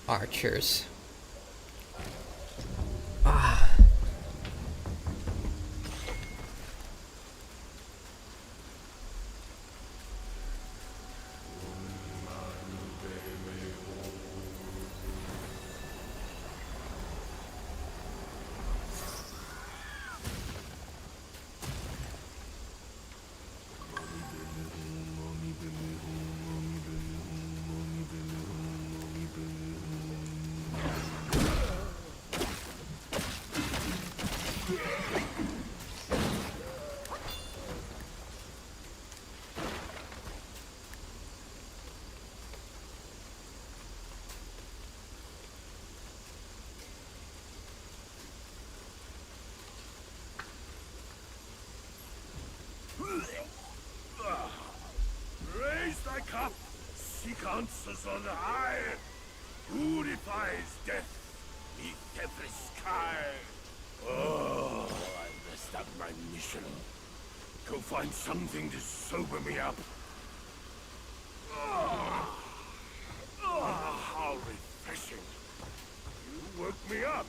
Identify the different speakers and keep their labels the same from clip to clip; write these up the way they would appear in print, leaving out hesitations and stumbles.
Speaker 1: archers.
Speaker 2: Raise thy cup, seek answers on high. Who defies death neath every sky? Oh, I messed up my mission. Go find something to sober me up. How refreshing. You woke me up.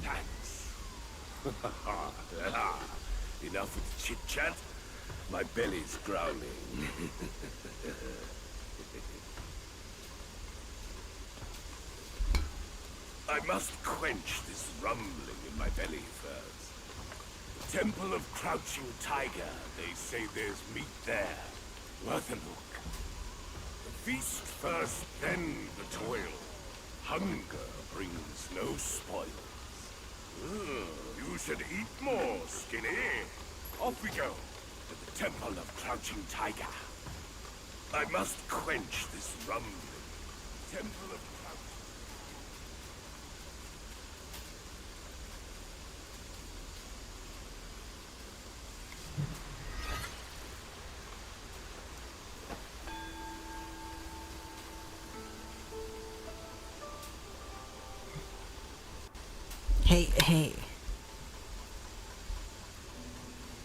Speaker 2: Thanks. Enough with chit-chat. My belly's growling. I must quench this rumbling in my belly first. The Temple of Crouching Tiger. They say there's meat there. Worth a look. The feast first, then the toil. Hunger brings no spoils. You should eat more, Skinny. Off we go to the Temple of Crouching Tiger. I must quench this rumbling. Temple of Crouching...
Speaker 1: Hey.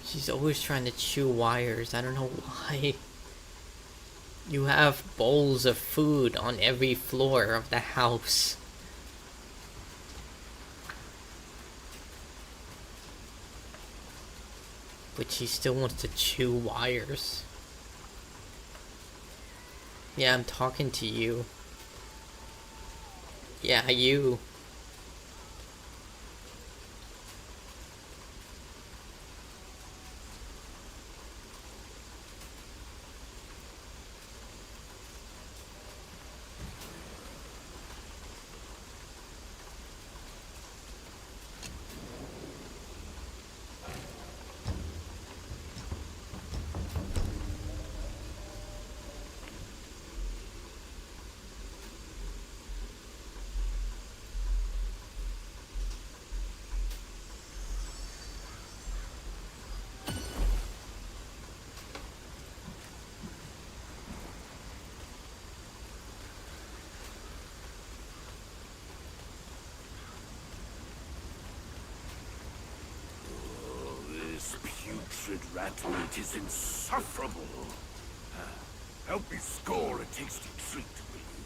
Speaker 1: She's always trying to chew wires. I don't know why. You have bowls of food on every floor of the house. But she still wants to chew wires. Yeah, I'm talking to you. Yeah, you.
Speaker 2: Putrid rat meat is insufferable. Help me score a tasty treat, will you?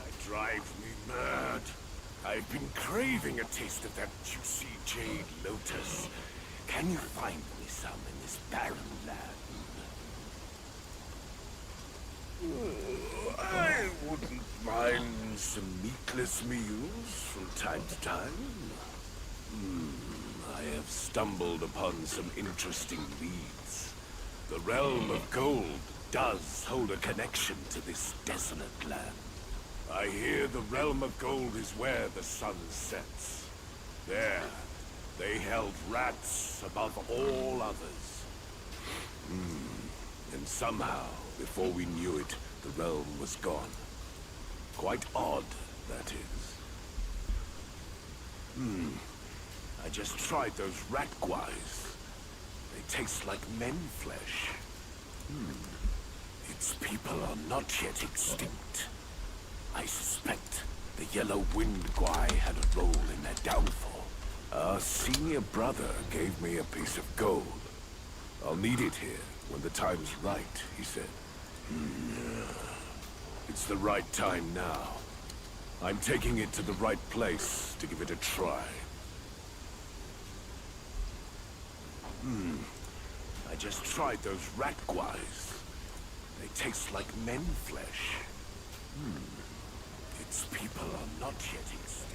Speaker 2: It drives me mad. I've been craving a taste of that juicy jade lotus. Can you find me some in this barren land? I wouldn't mind some meatless meals from time to time. I have stumbled upon some interesting leads. The realm of gold does hold a connection to this desolate land. I hear the realm of gold is where the sun sets. There, they held rats above all others. And somehow, before we knew it, the realm was gone. Quite odd, that is. I just tried those rat guys. They taste like men flesh. Its people are not yet extinct. I suspect the Yellow Wind Guai had a role in their downfall. Our senior brother gave me a piece of gold. I'll need it here when the time's right, he said. It's the right time now. I'm taking it to the right place to give it a try. I just tried those rat guys. They taste like men flesh. Its people are not yet extinct.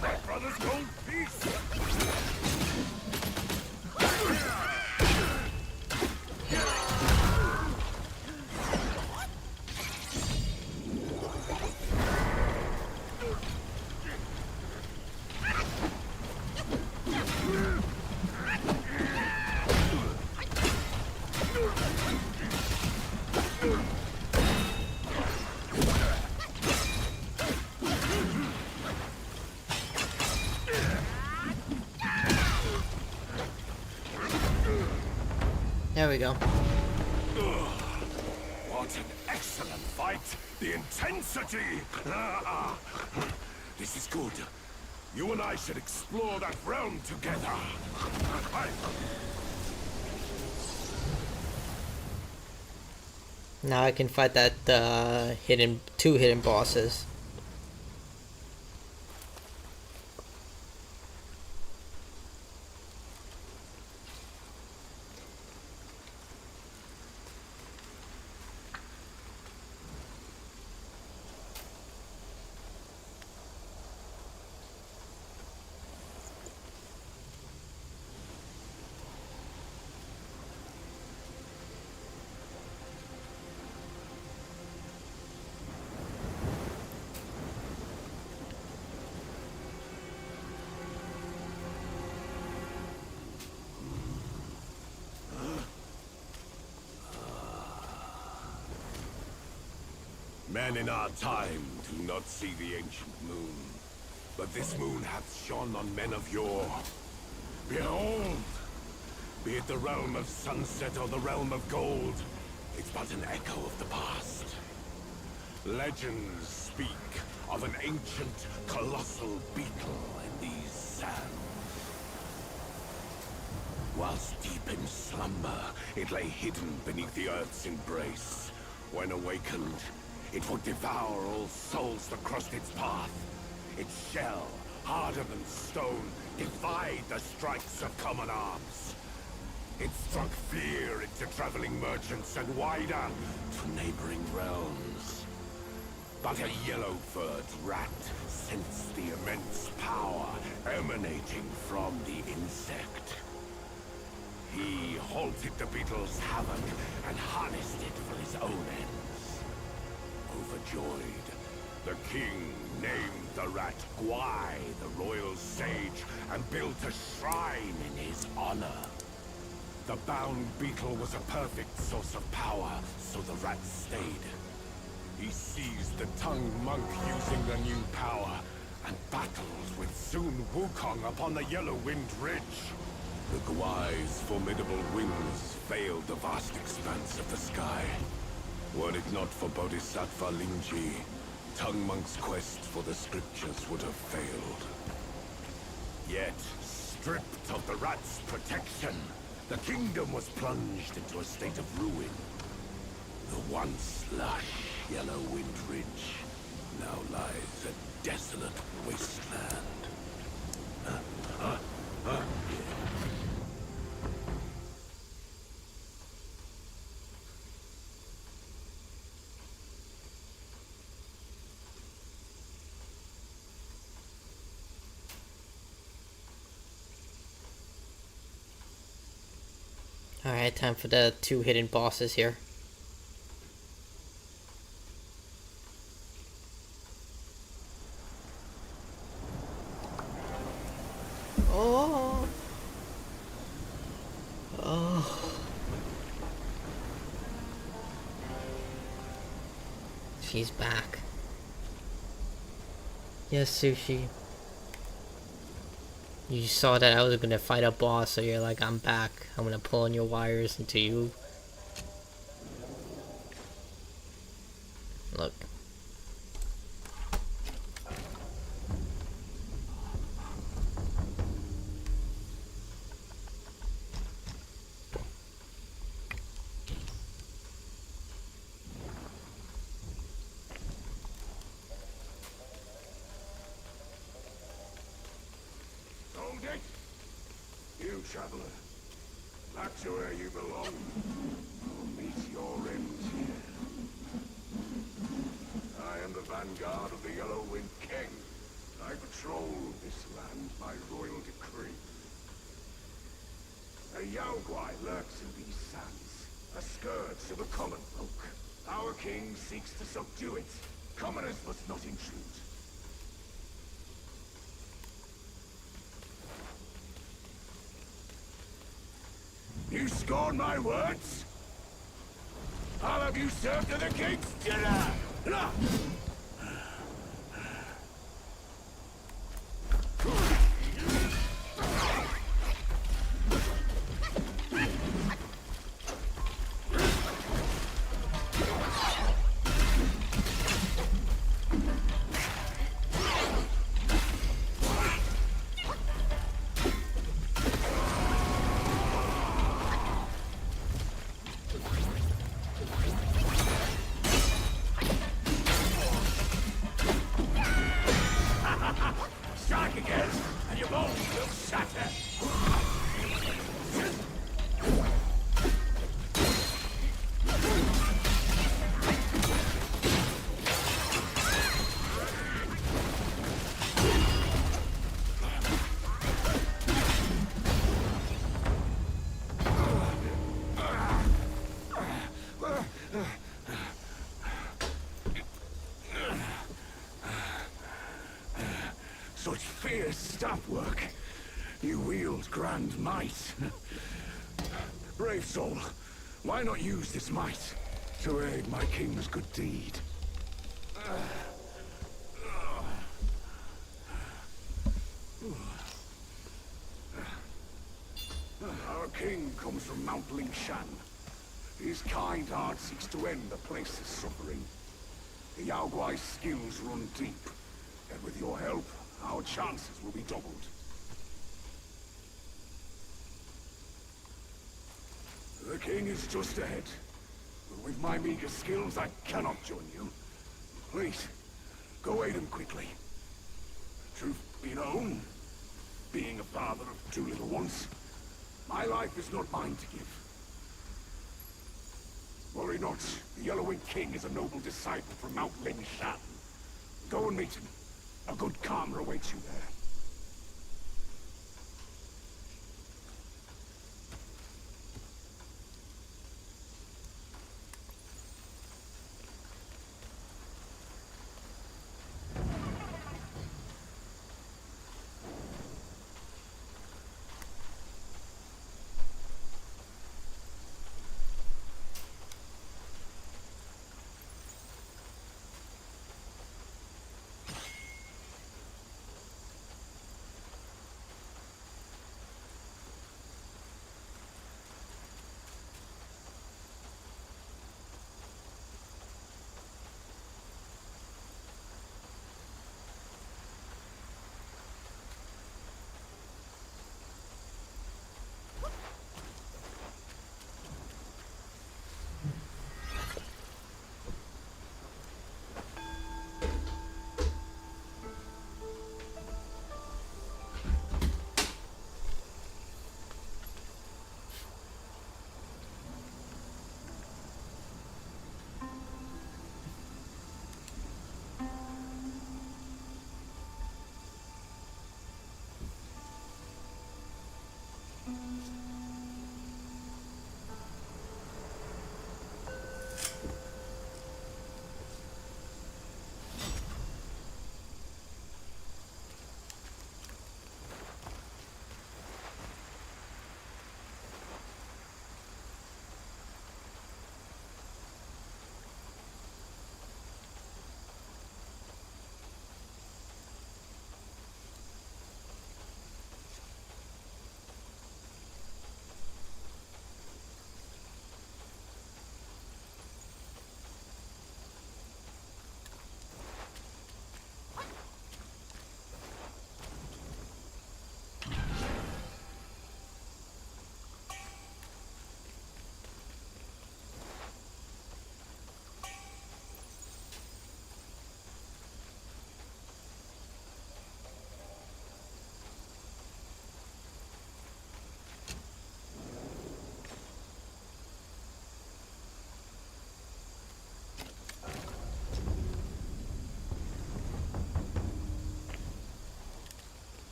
Speaker 2: My brother's gold piece!
Speaker 1: There we go.
Speaker 2: What an excellent fight! The intensity! This is good. You and I should explore that realm together.
Speaker 1: Now I can fight that two hidden bosses.
Speaker 2: Men in our time do not see the ancient moon, but this moon hath shone on men of yore. Behold! Be it the realm of sunset or the realm of gold, it's but an echo of the past. Legends speak of an ancient, colossal beetle in these sands. Whilst deep in slumber, it lay hidden beneath the earth's embrace. When awakened, it would devour all souls that crossed its path. Its shell, harder than stone, defied the strikes of common arms. It struck fear into traveling merchants and wider to neighboring realms. But a yellow-furred rat sensed the immense power emanating from the insect. He halted the beetle's havoc and harnessed it for his own ends. Overjoyed, the king named the rat Gwai, the royal sage, and built a shrine in his honor. The bound beetle was a perfect source of power, so the rat stayed. He seized the Tongue Monk using the new power, and battled with Sun Wukong upon the Yellow-Wind Ridge. The Gwai's formidable wings veiled the vast expanse of the sky. Were it not for Bodhisattva Lingji, Tongue Monk's quest for the scriptures would have failed. Yet, stripped of the rat's protection, the kingdom was plunged into a state of ruin. The once lush Yellow-Wind Ridge now lies a desolate wasteland.
Speaker 1: Alright, time for the 2 hidden bosses here. Oh! Oh. She's back. Yes, Sushi. You saw that I was gonna fight a boss, so you're like, I'm back. I'm gonna pull on your wires until you... Look.
Speaker 2: Hold it! You traveler. Back to where you belong. I'll meet your end here. I am the vanguard of the Yellow Wind King. I patrol this land by royal decree. A Yaogwai lurks in these sands, a scourge of the common folk. Our king seeks to subdue it. Commoners must not intrude. You scorn my words? I'll have you served to the king's dinner! Strike again, and your bones will shatter! Such fierce staff work. You wield grand might. Brave soul, why not use this might to aid my king's good deed? Our king comes from Mount Lingshan. His kind heart seeks to end the place's suffering. The Yaogwai's skills run deep, and with your help, our chances will be doubled. The king is just ahead, but with my meager skills, I cannot join you. Please, go aid him quickly. Truth be known, being a father of 2 little ones, my life is not mine to give. Worry not, the Yellow-Winged King is a noble disciple from Mount Lingshan. Go and meet him. A good karma awaits you there.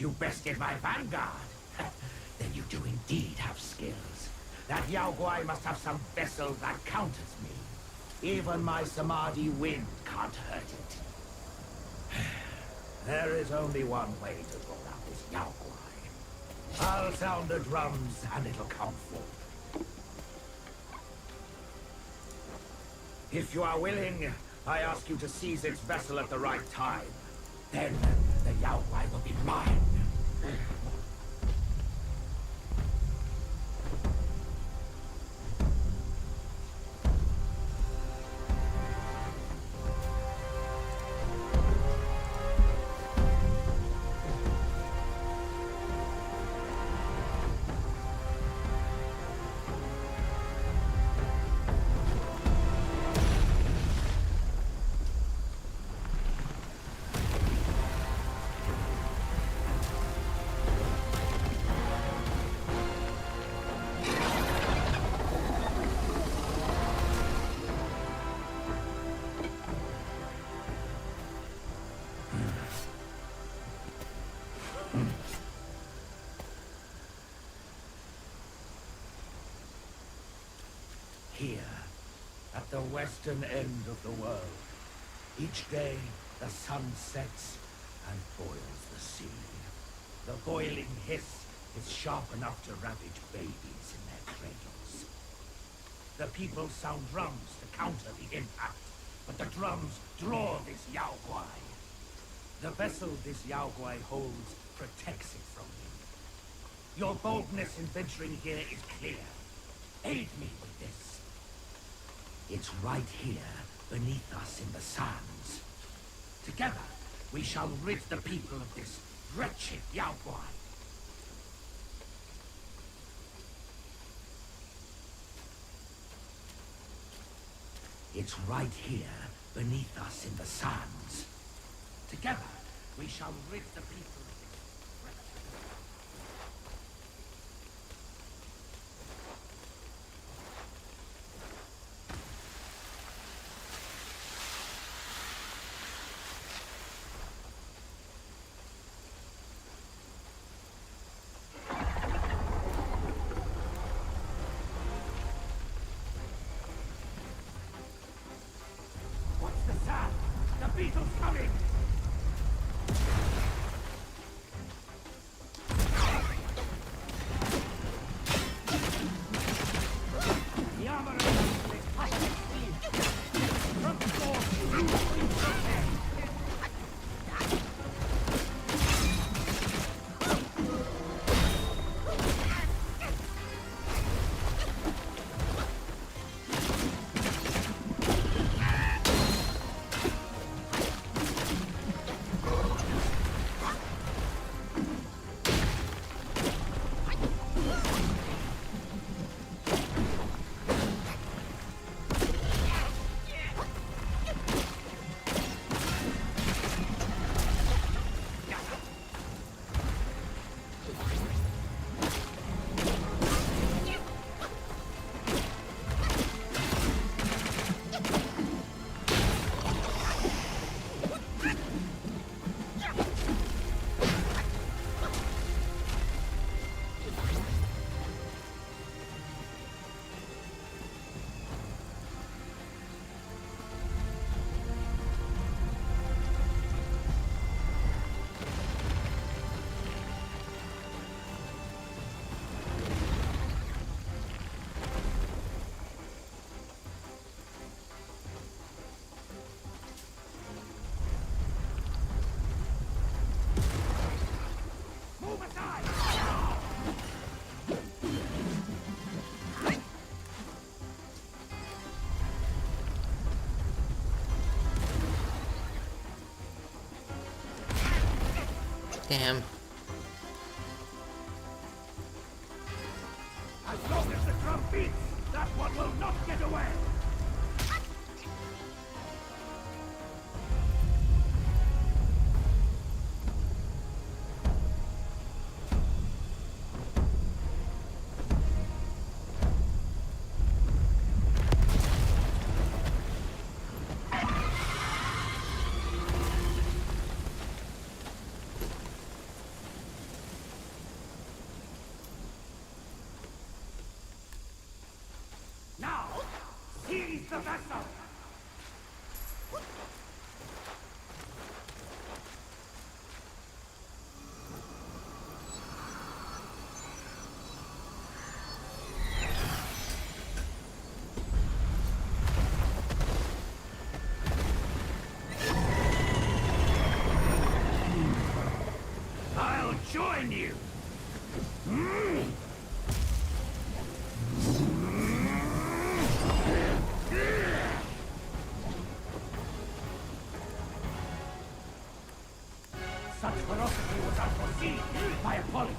Speaker 3: You bested my vanguard. Then you do indeed have skills. That Yao Guai must have some vessel that counters me. Even my Samadhi wind can't hurt it. There is only one way to draw out this Yao Guai. I'll sound the drums and it'll come forth. If you are willing, I ask you to seize its vessel at the right time. Then the Yao Guai will be mine. Here, at the western end of the world, each day the sun sets and boils the sea. The boiling hiss is sharp enough to ravage babies in their cradles. The people sound drums to counter the impact, but the drums draw this Yao Guai. The vessel this Yao Guai holds protects it from him. Your boldness in venturing here is clear. Aid me with this. It's right here, beneath us in the sands. Together, we shall rid the people of this wretched Yao Guai. It's right here, beneath us in the sands. Together, we shall rid the people of this wretched... What's the sound? The beetle's coming! The armor of the is hiding clean. From the door, you protect. Move aside!
Speaker 1: Damn.
Speaker 3: As long as the drum beats, that one will not get away! the vessel! I'll join you! Such ferocity was unforeseen. My apologies.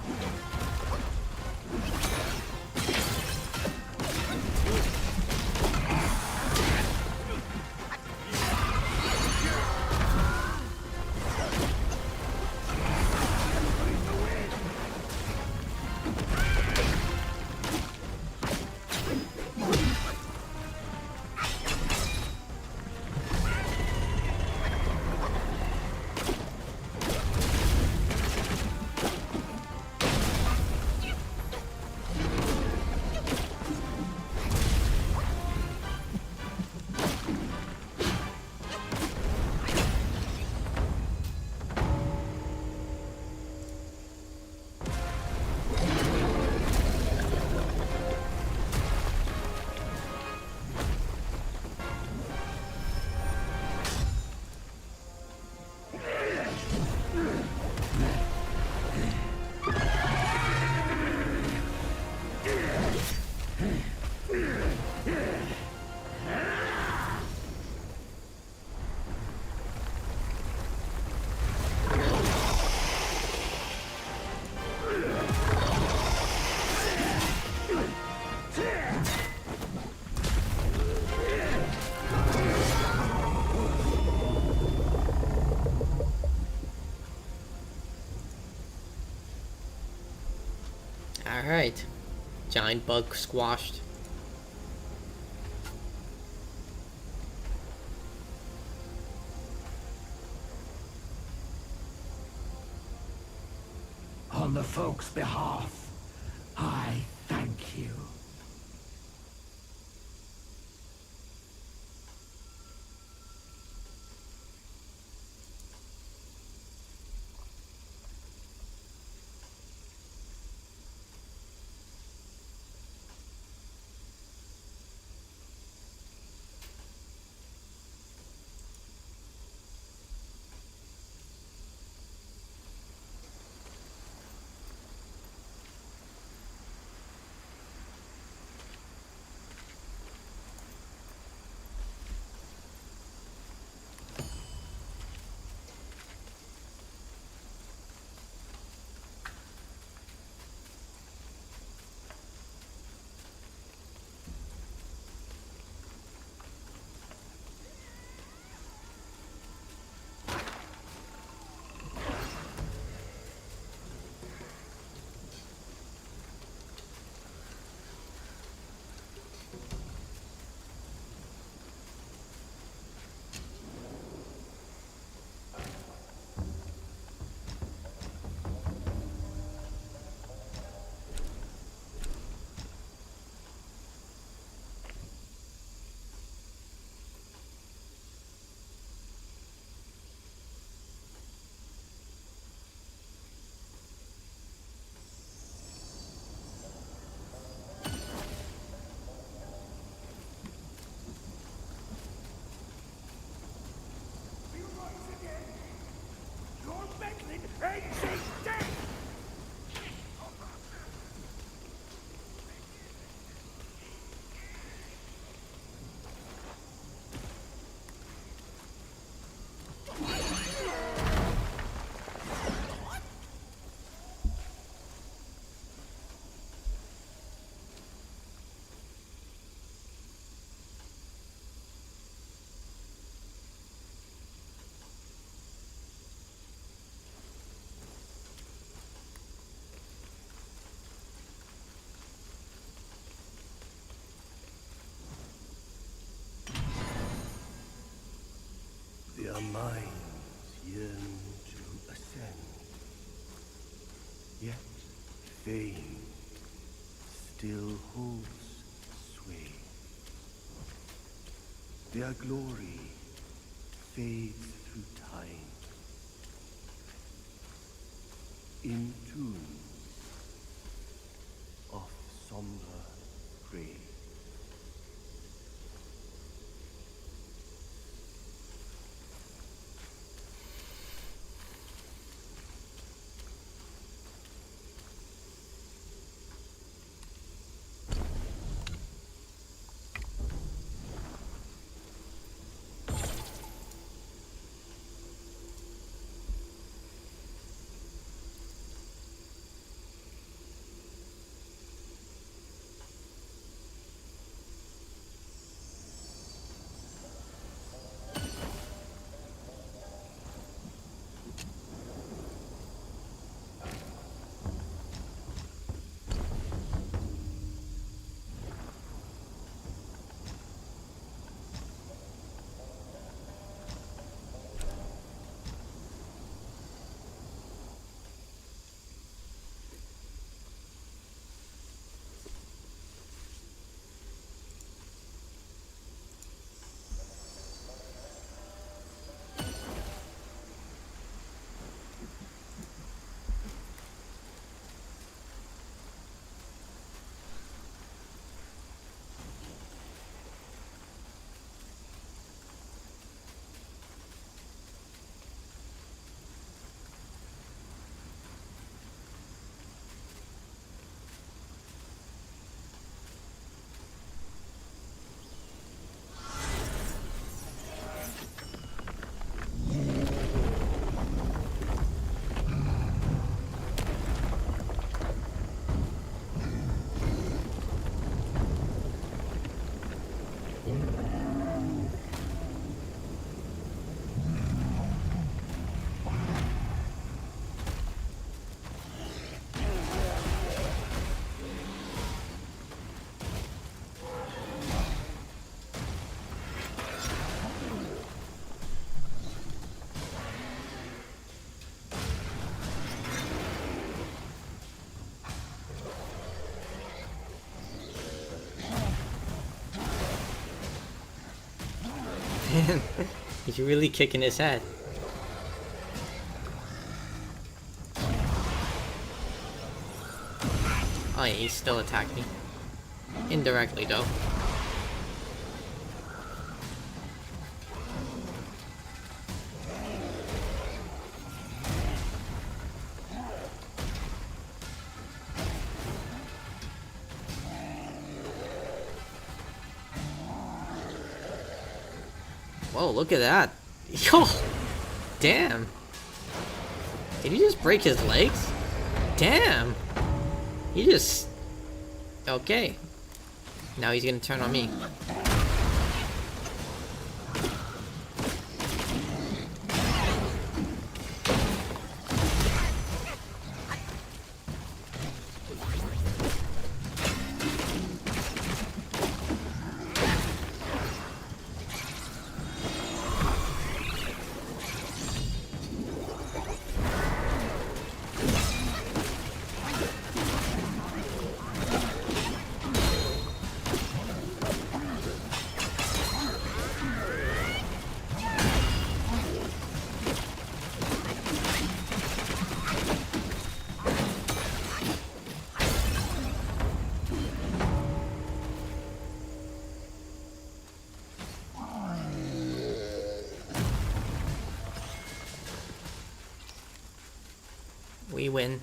Speaker 1: Alright. Giant bug squashed.
Speaker 3: On the folks' behalf, I thank you.
Speaker 2: Their minds yearn to ascend. Yet fame still holds sway.
Speaker 4: Their glory fades through time. In tombs of somber gray.
Speaker 1: He's really kicking his head. Oh yeah, he's still attacking me. Indirectly though. Whoa, look at that. Yo! Damn. Did he just break his legs? Damn. He just... Okay. Now he's gonna turn on me. We win.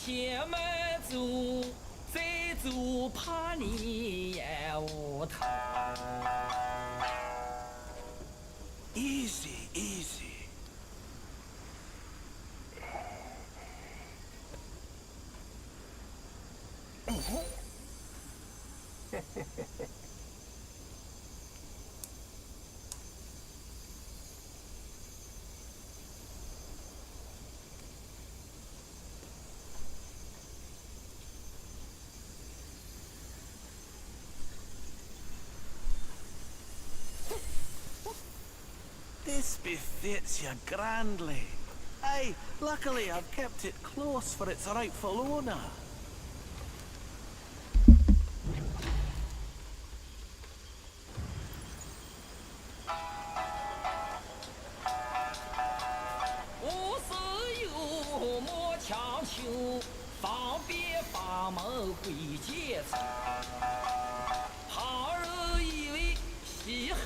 Speaker 5: 先满足，再做怕你也无头。
Speaker 2: Easy, easy. This befits you grandly. Aye, luckily I've kept it close for its rightful owner.
Speaker 5: 无事有莫强求，方便把门回见车。旁人以为稀罕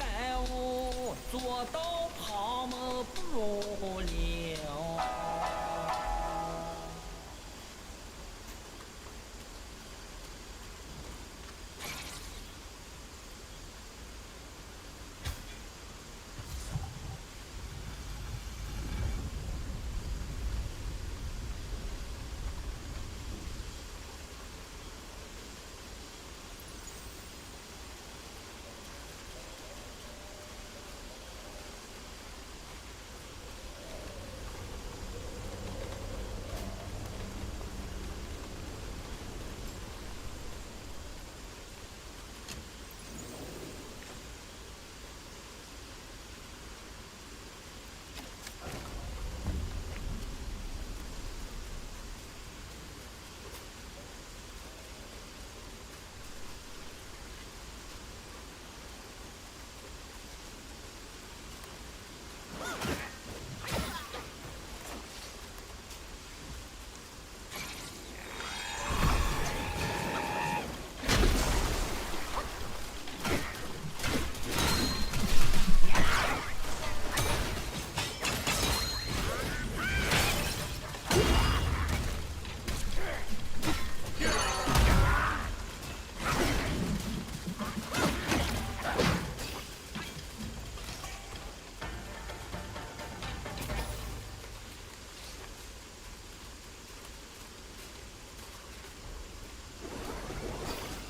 Speaker 5: 我，做到旁门不了。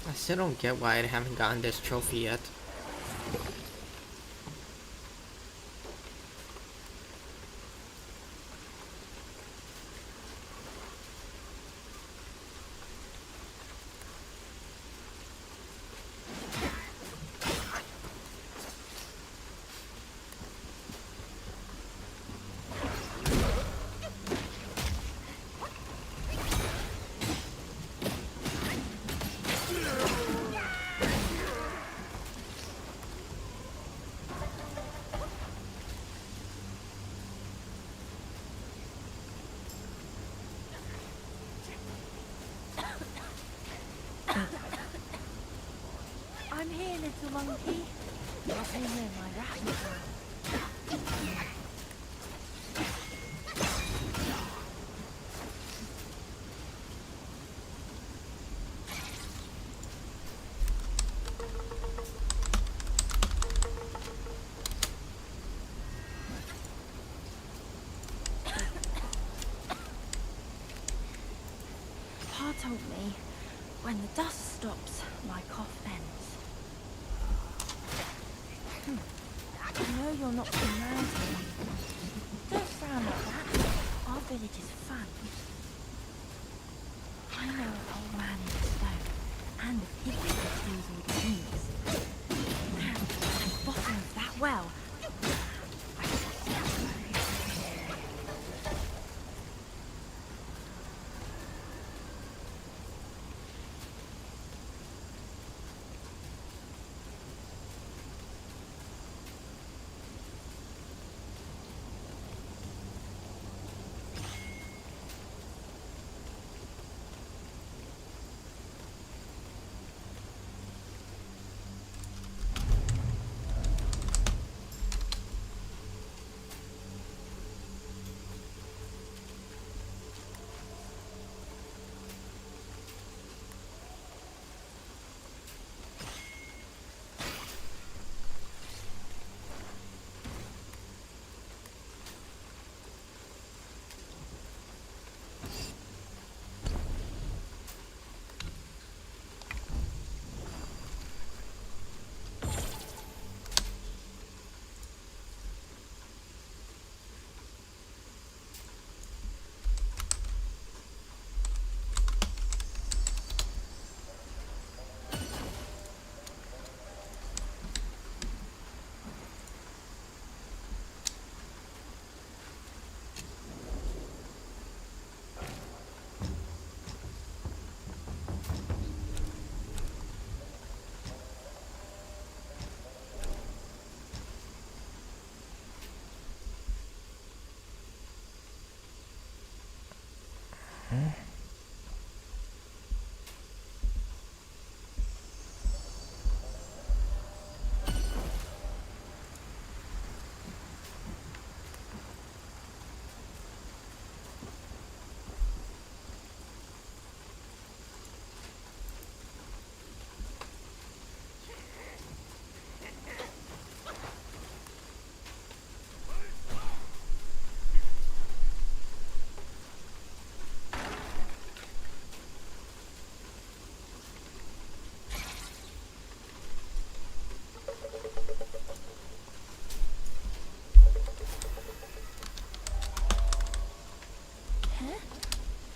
Speaker 1: I still don't get why I haven't gotten this trophy yet.
Speaker 6: I'm here, little monkey. Nothing near my rat. Pa told me, when the dust stops, my cough ends. I know you're not from around here. Don't frown like that. Our village is fun. I know an old man in the stone, and the pig that steals all the things. And at the bottom of that well, Huh?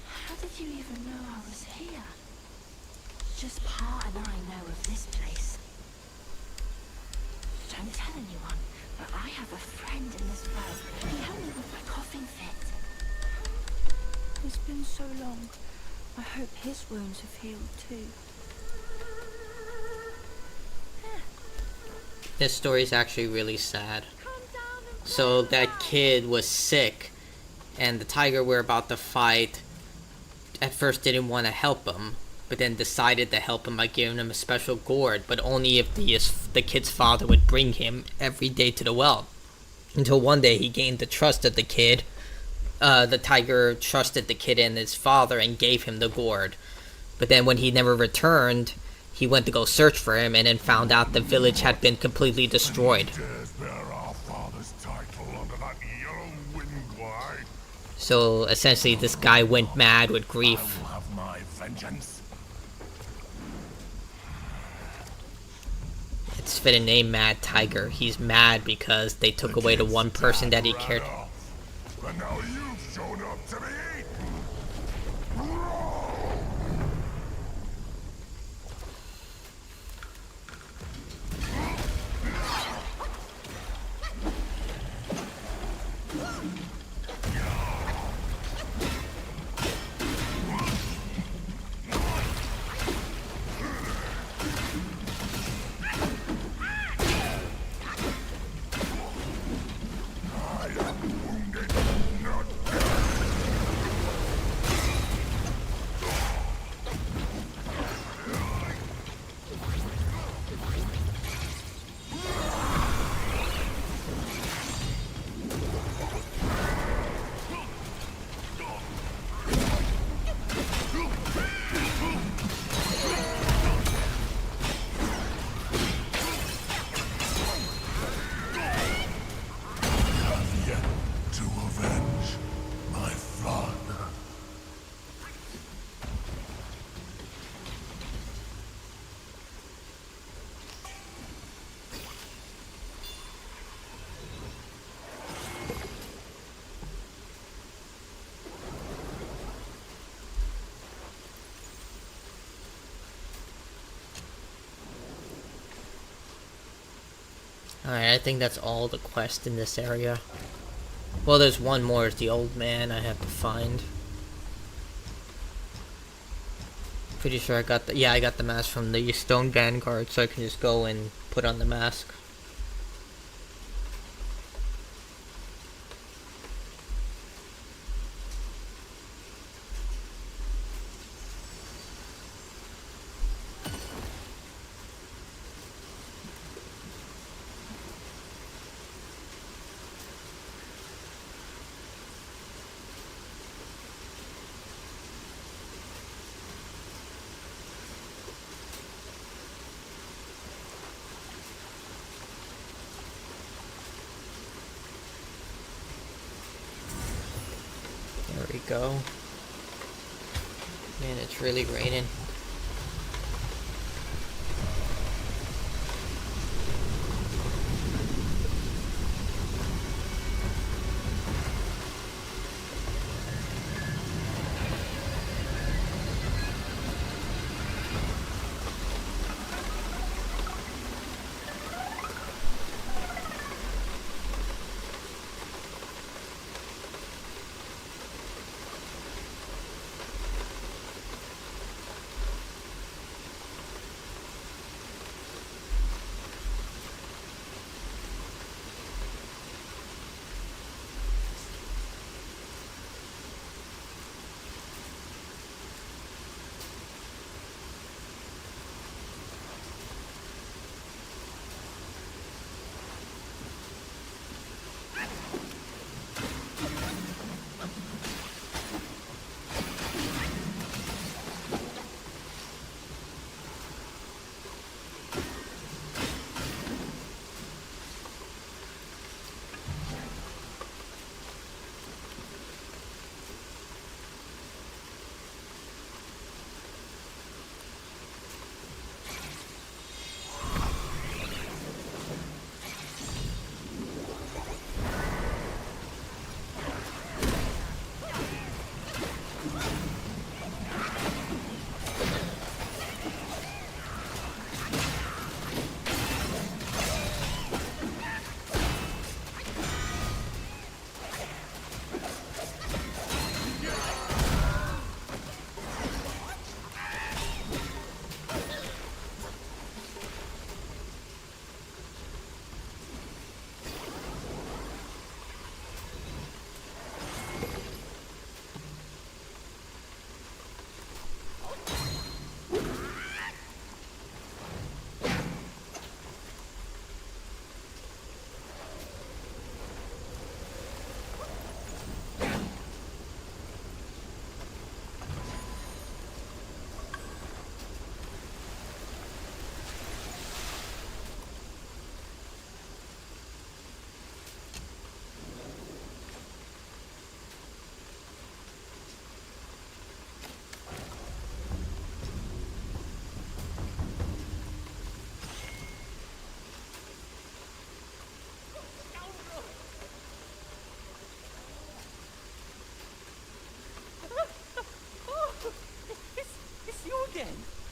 Speaker 6: How did you even know I was here? Just Pa and I know of this place. Don't tell anyone, but I have a friend in this world. He helped me with my coughing fit. It's been so long. I hope his wounds have healed too.
Speaker 1: This story is actually really sad. So that kid was sick, and the tiger we're about to fight at first didn't want to help him, but then decided to help him by giving him a special gourd, but only if the kid's father would bring him every day to the well. Until one day he gained the trust of the kid. The tiger trusted the kid and his father and gave him the gourd. But then when he never returned, he went to go search for him and then found out the village had been completely destroyed. So essentially this guy went mad with grief.
Speaker 2: Have my vengeance.
Speaker 1: It's for the name Mad Tiger. He's mad because they took away the one person that he cared.
Speaker 2: But now you've shown up to be eaten.
Speaker 1: Alright, I think that's all the quest in this area. Well, there's one more. It's the old man I have to find. Pretty sure I got the... Yeah, I got the mask from the Stone Vanguard, so I can just go and put on the mask. There we go. Man, it's really raining.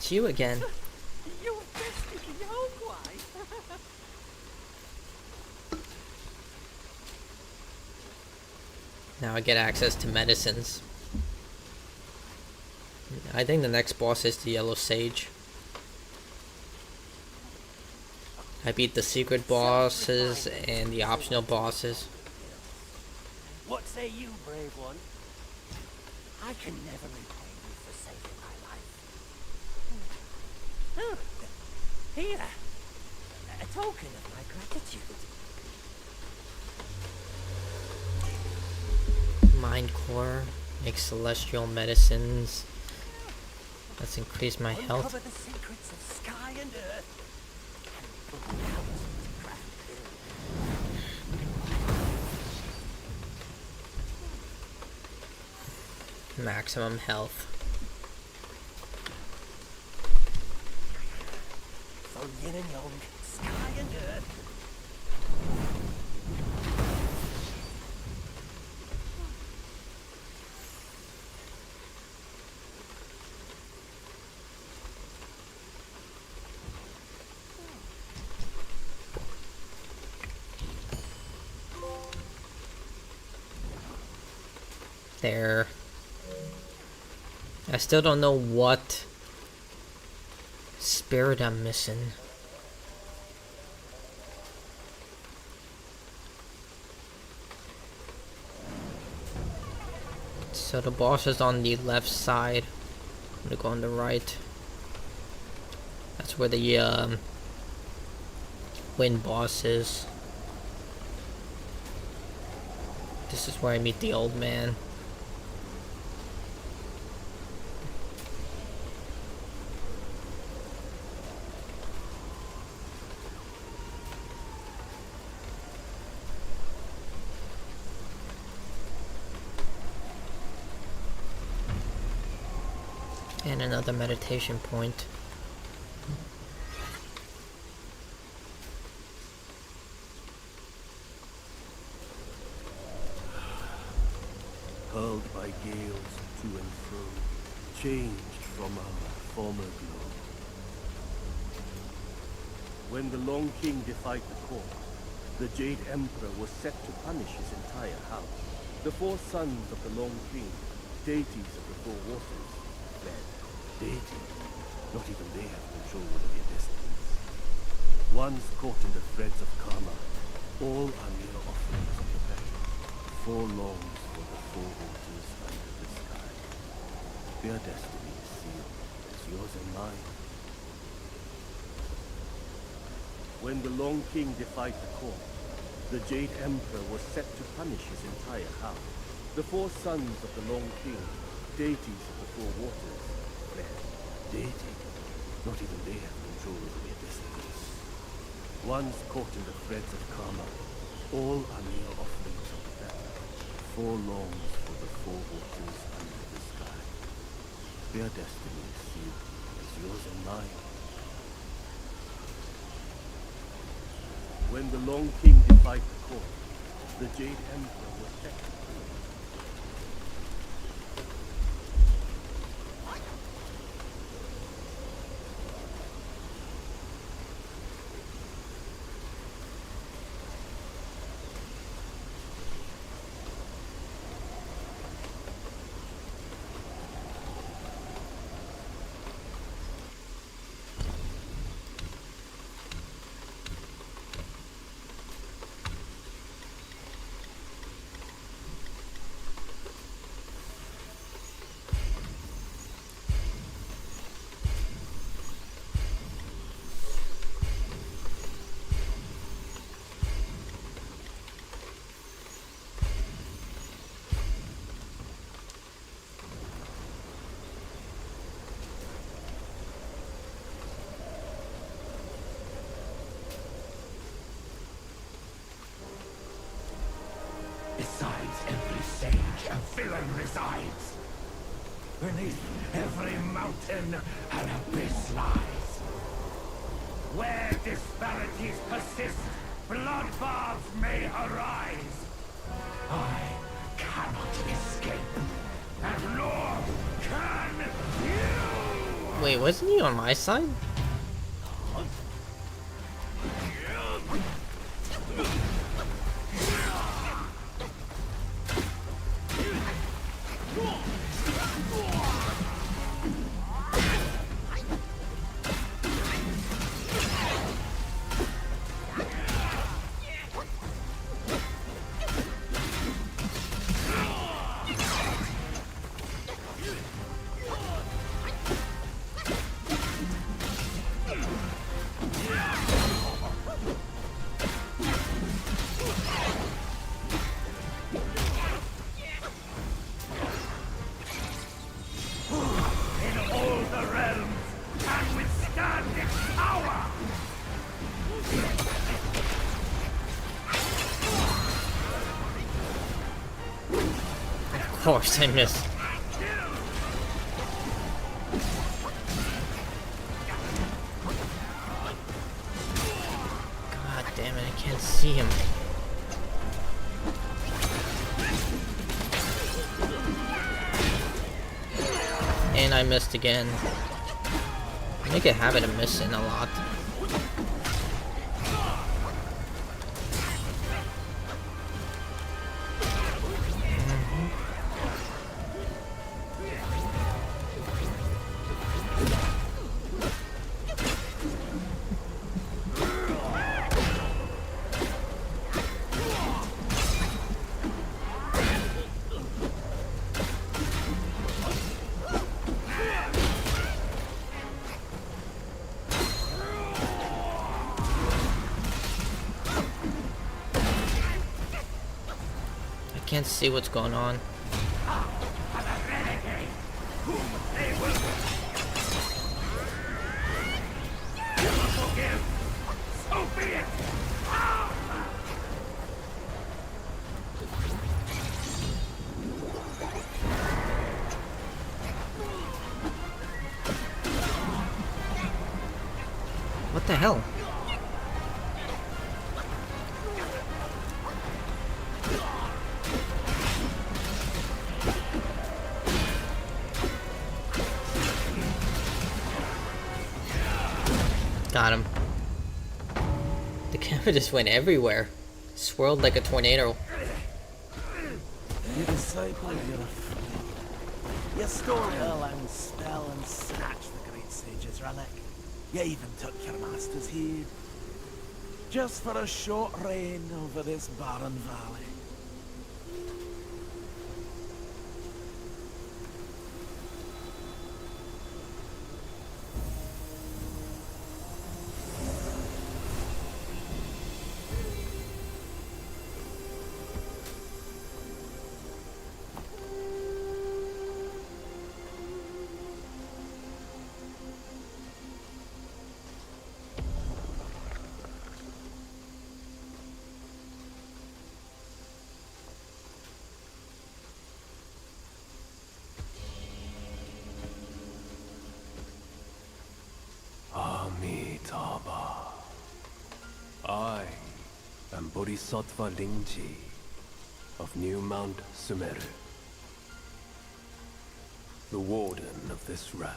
Speaker 1: it's you again. Now I get access to medicines. I think the next boss is the Yellow Sage. I beat the secret bosses and the optional bosses.
Speaker 7: What say you, brave one? I can never repay you for saving my life. Oh, here, a token of my gratitude.
Speaker 1: Mind core, make celestial medicines. Let's increase my health.
Speaker 7: Uncover the secrets of sky and earth. And bring out the craft build.
Speaker 1: Maximum health.
Speaker 7: From yin and yang, sky and earth.
Speaker 1: There. I still don't know what spirit I'm missing. So the boss is on the left side. I'm gonna go on the right. That's where the wind boss is. This is where I meet the old man. And another meditation point.
Speaker 4: Hurled by gales to and fro, changed from our former glow. When the Long King defied the court, the Jade Emperor was set to punish his entire house. The four sons of the Long King, deities of the four waters, fled. Deities, not even they have control over their destinies. Once caught in the threads of karma, all are mere offerings of the passion. Four longs for the four waters under the sky. Their destiny is sealed, as yours and mine. When the Long King defied the court, the Jade Emperor was set to punish his entire house. The four sons of the Long King, deities of the four waters, fled. Deities, not even they have control over their destinies. Once caught in the threads of karma, all are mere offerings of the battle. Four longs for the four waters under the sky. Their destiny is sealed, as yours and mine. When the Long King defied the court, the Jade Emperor was set to
Speaker 3: Besides every sage, a villain resides. Beneath every mountain, an abyss lies. Where disparities persist, bloodbaths may arise. I cannot escape, and nor can you!
Speaker 1: Wait, wasn't he on my side? Of course I missed. God damn it, I can't see him. And I missed again. I make a habit of missing a lot. I can't see what's going on. What the hell? Got him. The camera just went everywhere. Swirled like a tornado.
Speaker 7: You disciple, you're a fool. You stole the land spell and snatched the great sage's relic. You even took your master's heed. Just for a short reign over this barren valley.
Speaker 4: I am Bodhisattva Lingji of New Mount Sumeru, the warden of this rat.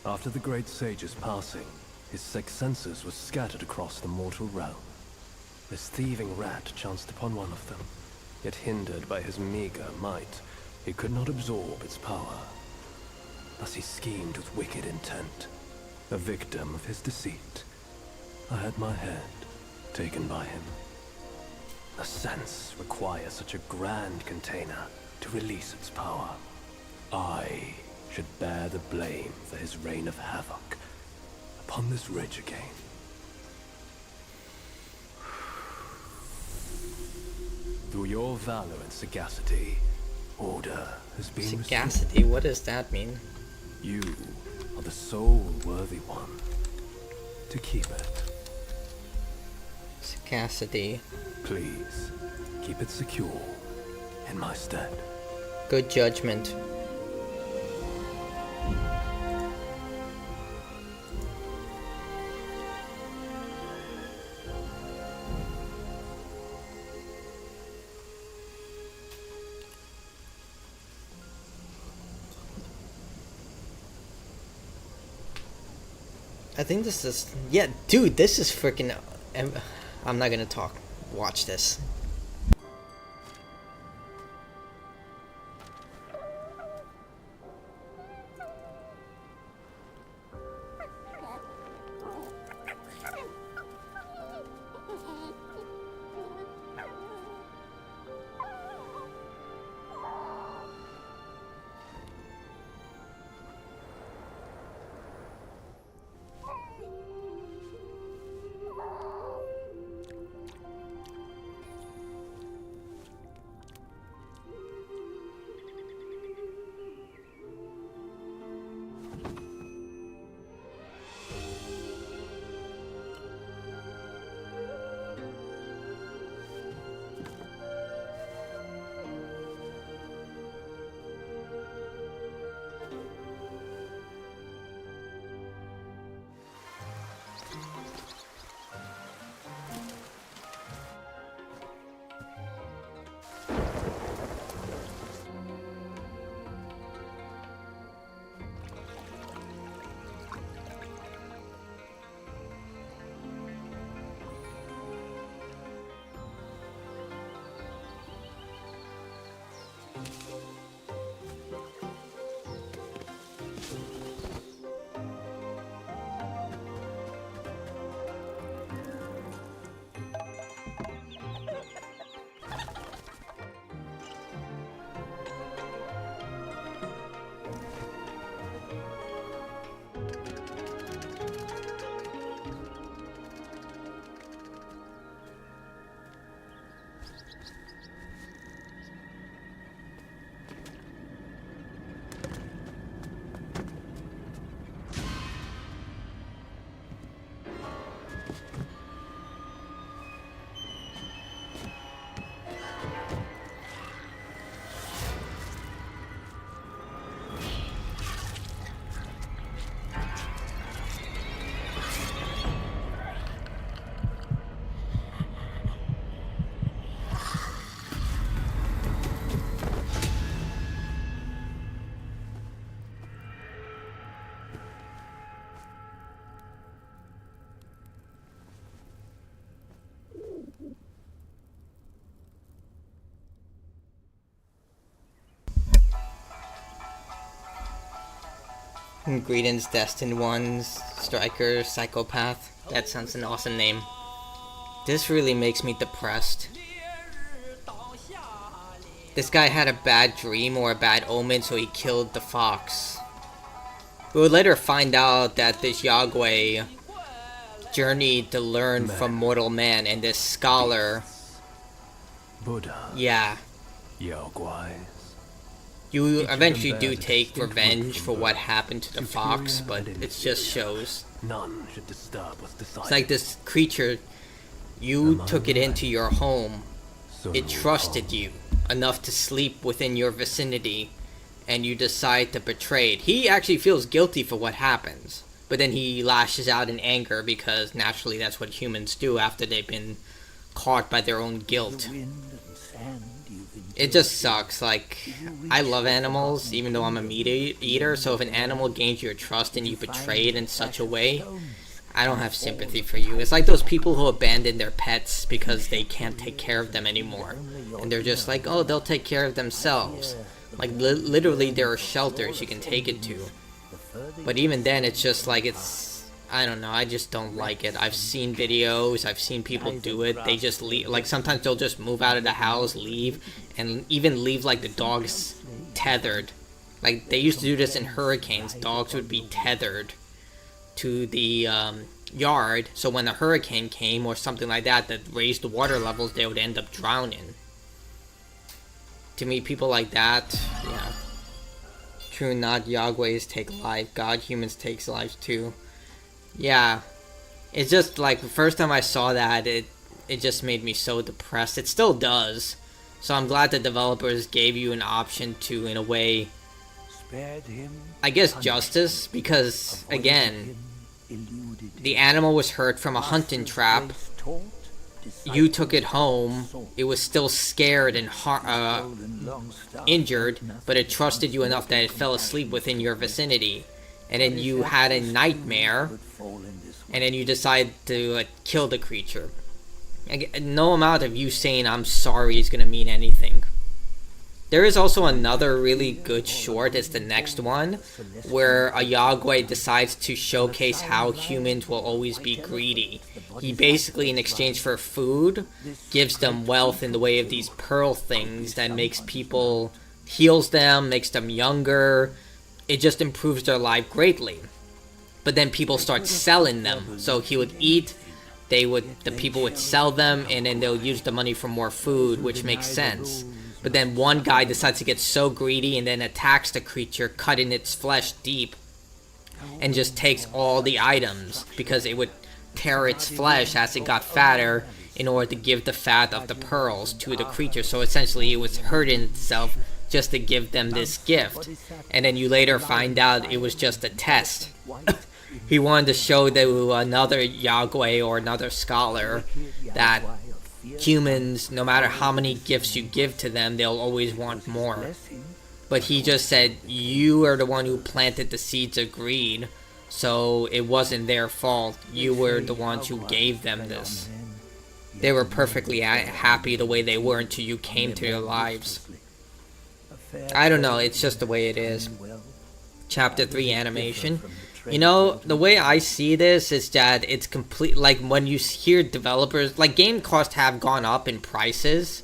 Speaker 4: After the great sage's passing, his sixth senses were scattered across the mortal realm. This thieving rat chanced upon one of them, yet hindered by his meager might, he could not absorb its power. Thus he schemed with wicked intent. A victim of his deceit, I had my head taken by him. The sense requires such a grand container to release its power. I should bear the blame for his reign of havoc upon this ridge again. Through your valor and sagacity, order has been restored.
Speaker 1: Sagacity? What does that mean?
Speaker 4: You are the sole worthy one to keep it.
Speaker 1: Sagacity.
Speaker 4: Please, keep it secure in my stead.
Speaker 1: Good judgment. I think this is... Yeah, dude, this is freaking... I'm not gonna talk. Watch this. Greetings, Destined Ones, Striker, Psychopath. That sounds an awesome name. This really makes me depressed. This guy had a bad dream or a bad omen, so he killed the fox. We would later find out that this Yagwei journeyed to learn from mortal man, and this scholar...
Speaker 8: Buddha.
Speaker 1: Yeah.
Speaker 8: Yagwei.
Speaker 1: You eventually do take revenge for what happened to the fox, but it just shows.
Speaker 8: None should disturb what's decided.
Speaker 1: It's like this creature, you took it into your home, it trusted you enough to sleep within your vicinity, and you decide to betray it. He actually feels guilty for what happens, but then he lashes out in anger because naturally that's what humans do after they've been caught by their own guilt. It just sucks. Like, I love animals, even though I'm a meat eater, so if an animal gains your trust and you betray it in such a way, I don't have sympathy for you. It's like those people who abandon their pets because they can't take care of them anymore. And they're just like, oh, they'll take care of themselves. Like, literally there are shelters you can take it to. But even then, it's just like, I don't know, I just don't like it. I've seen videos, I've seen people do it. They just leave, like sometimes they'll just move out of the house, leave, and even leave like the dogs tethered. Like they used to do this in hurricanes. Dogs would be tethered to the yard, so when a hurricane came or something like that that raised the water levels, they would end up drowning. To me, people like that, yeah. True, not Yagwei's take life. God, humans takes lives too. Yeah, it's just like the first time I saw that, it just made me so depressed. It still does. So I'm glad the developers gave you an option to, in a way, I guess justice, because again, the animal was hurt from a hunting trap. You took it home. It was still scared and injured, but it trusted you enough that it fell asleep within your vicinity. And then you had a nightmare and then you decide to kill the creature. No amount of you saying I'm sorry is gonna mean anything. There is also another really good short, it's the next one, where a Yagway decides to showcase how humans will always be greedy. He basically, in exchange for food, gives them wealth in the way of these pearl things that makes people, heals them, makes them younger. It just improves their life greatly. But then people start selling them. So he would eat, the people would sell them, and then they'll use the money for more food, which makes sense. But then one guy decides to get so greedy and then attacks the creature, cutting its flesh deep, and just takes all the items, because it would tear its flesh as it got fatter in order to give the fat of the pearls to the creature. So essentially it was hurting itself just to give them this gift. And then you later find out it was just a test. He wanted to show to another Yagway or another scholar that humans, no matter how many gifts you give to them, they'll always want more. But he just said, you are the one who planted the seeds of greed, so it wasn't their fault. You were the ones who gave them this. They were perfectly happy the way they were until you came to their lives. I don't know, it's just the way it is. Chapter 3 animation. You know, the way I see this is that it's complete, like when you hear developers, like game costs have gone up in prices,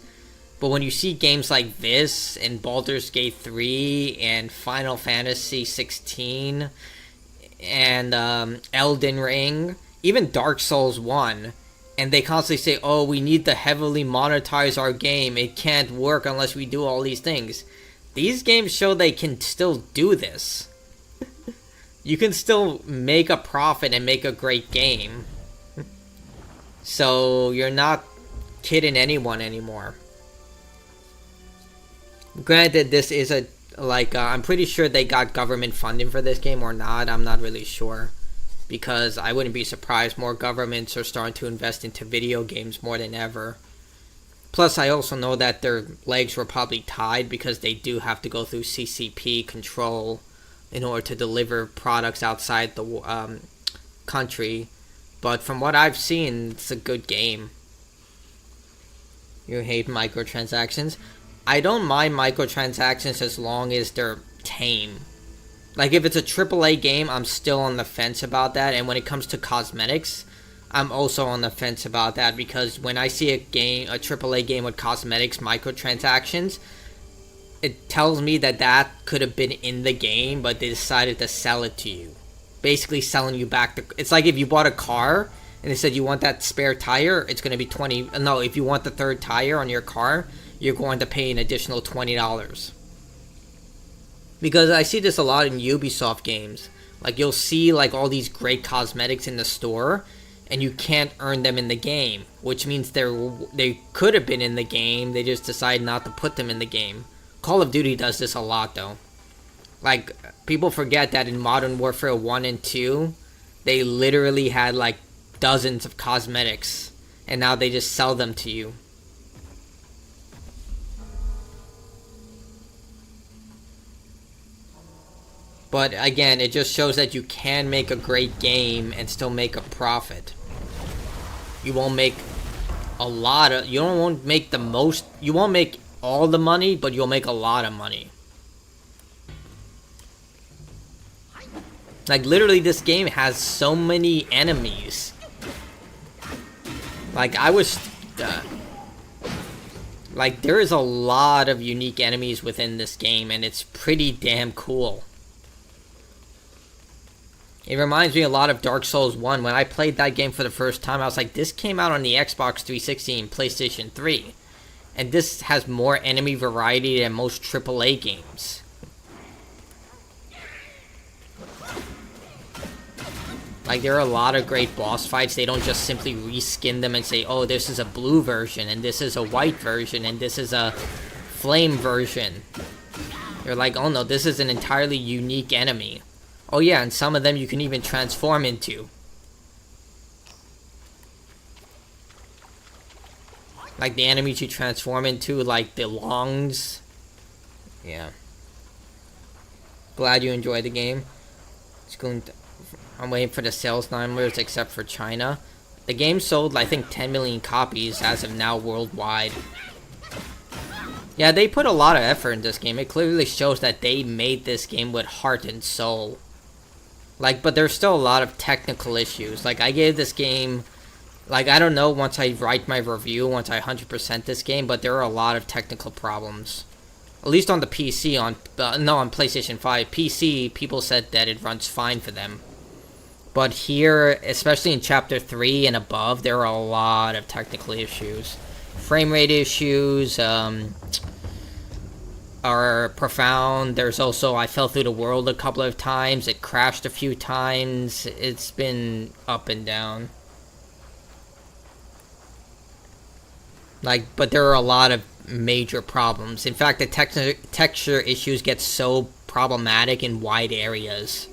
Speaker 1: but when you see games like this and Baldur's Gate 3 and Final Fantasy 16 and Elden Ring, even Dark Souls 1, and they constantly say, oh, we need to heavily monetize our game, it can't work unless we do all these things. These games show they can still do this. You can still make a profit and make a great game. So you're not kidding anyone anymore. Granted, this is a, like, I'm pretty sure they got government funding for this game or not. I'm not really sure. Because I wouldn't be surprised more governments are starting to invest into video games more than ever. Plus, I also know that their legs were probably tied because they do have to go through CCP control in order to deliver products outside the country. But from what I've seen, it's a good game. You hate microtransactions? I don't mind microtransactions as long as they're tame. Like, if it's a AAA game, I'm still on the fence about that. And when it comes to cosmetics, I'm also on the fence about that. Because when I see a AAA game with cosmetics, microtransactions, it tells me that that could have been in the game, but they decided to sell it to you. Basically selling you back the... It's like if you bought a car, and they said you want that spare tire, it's going to be 20... No, if you want the third tire on your car, you're going to pay an additional $20. Because I see this a lot in Ubisoft games. Like, you'll see, like, all these great cosmetics in the store, and you can't earn them in the game. Which means they could have been in the game, they just decided not to put them in the game. Call of Duty does this a lot, though. Like, people forget that in Modern Warfare 1 and 2, they literally had, like, dozens of cosmetics. And now they just sell them to you. But, again, it just shows that you can make a great game and still make a profit. You won't make a lot of... You won't make the most... You won't make all the money, but you'll make a lot of money. Like, literally, this game has so many enemies. Like, I was... like, there is a lot of unique enemies within this game, and it's pretty damn cool. It reminds me a lot of Dark Souls 1. When I played that game for the first time, I was like, this came out on the Xbox 360 and PlayStation 3. And this has more enemy variety than most AAA games. Like, there are a lot of great boss fights. They don't just simply reskin them and say, oh, this is a blue version, and this is a white version, and this is a flame version. You're like, oh no, this is an entirely unique enemy. Oh yeah, and some of them you can even transform into. Like the enemies you transform into, like the lungs. Yeah. Glad you enjoyed the game. It's going to... I'm waiting for the sales numbers except for China. The game sold, I think, 10 million copies as of now worldwide. Yeah, they put a lot of effort in this game. It clearly shows that they made this game with heart and soul. Like, but there's still a lot of technical issues. Like, I gave this game, like, I don't know once I write my review, once I 100% this game, but there are a lot of technical problems. At least on the PC, on PlayStation 5. PC, people said that it runs fine for them. But here, especially in Chapter 3 and above, there are a lot of technical issues. Frame rate issues are profound. There's also, I fell through the world a couple of times. It crashed a few times. It's been up and down. Like, but there are a lot of major problems. In fact, the texture issues get so problematic in wide areas.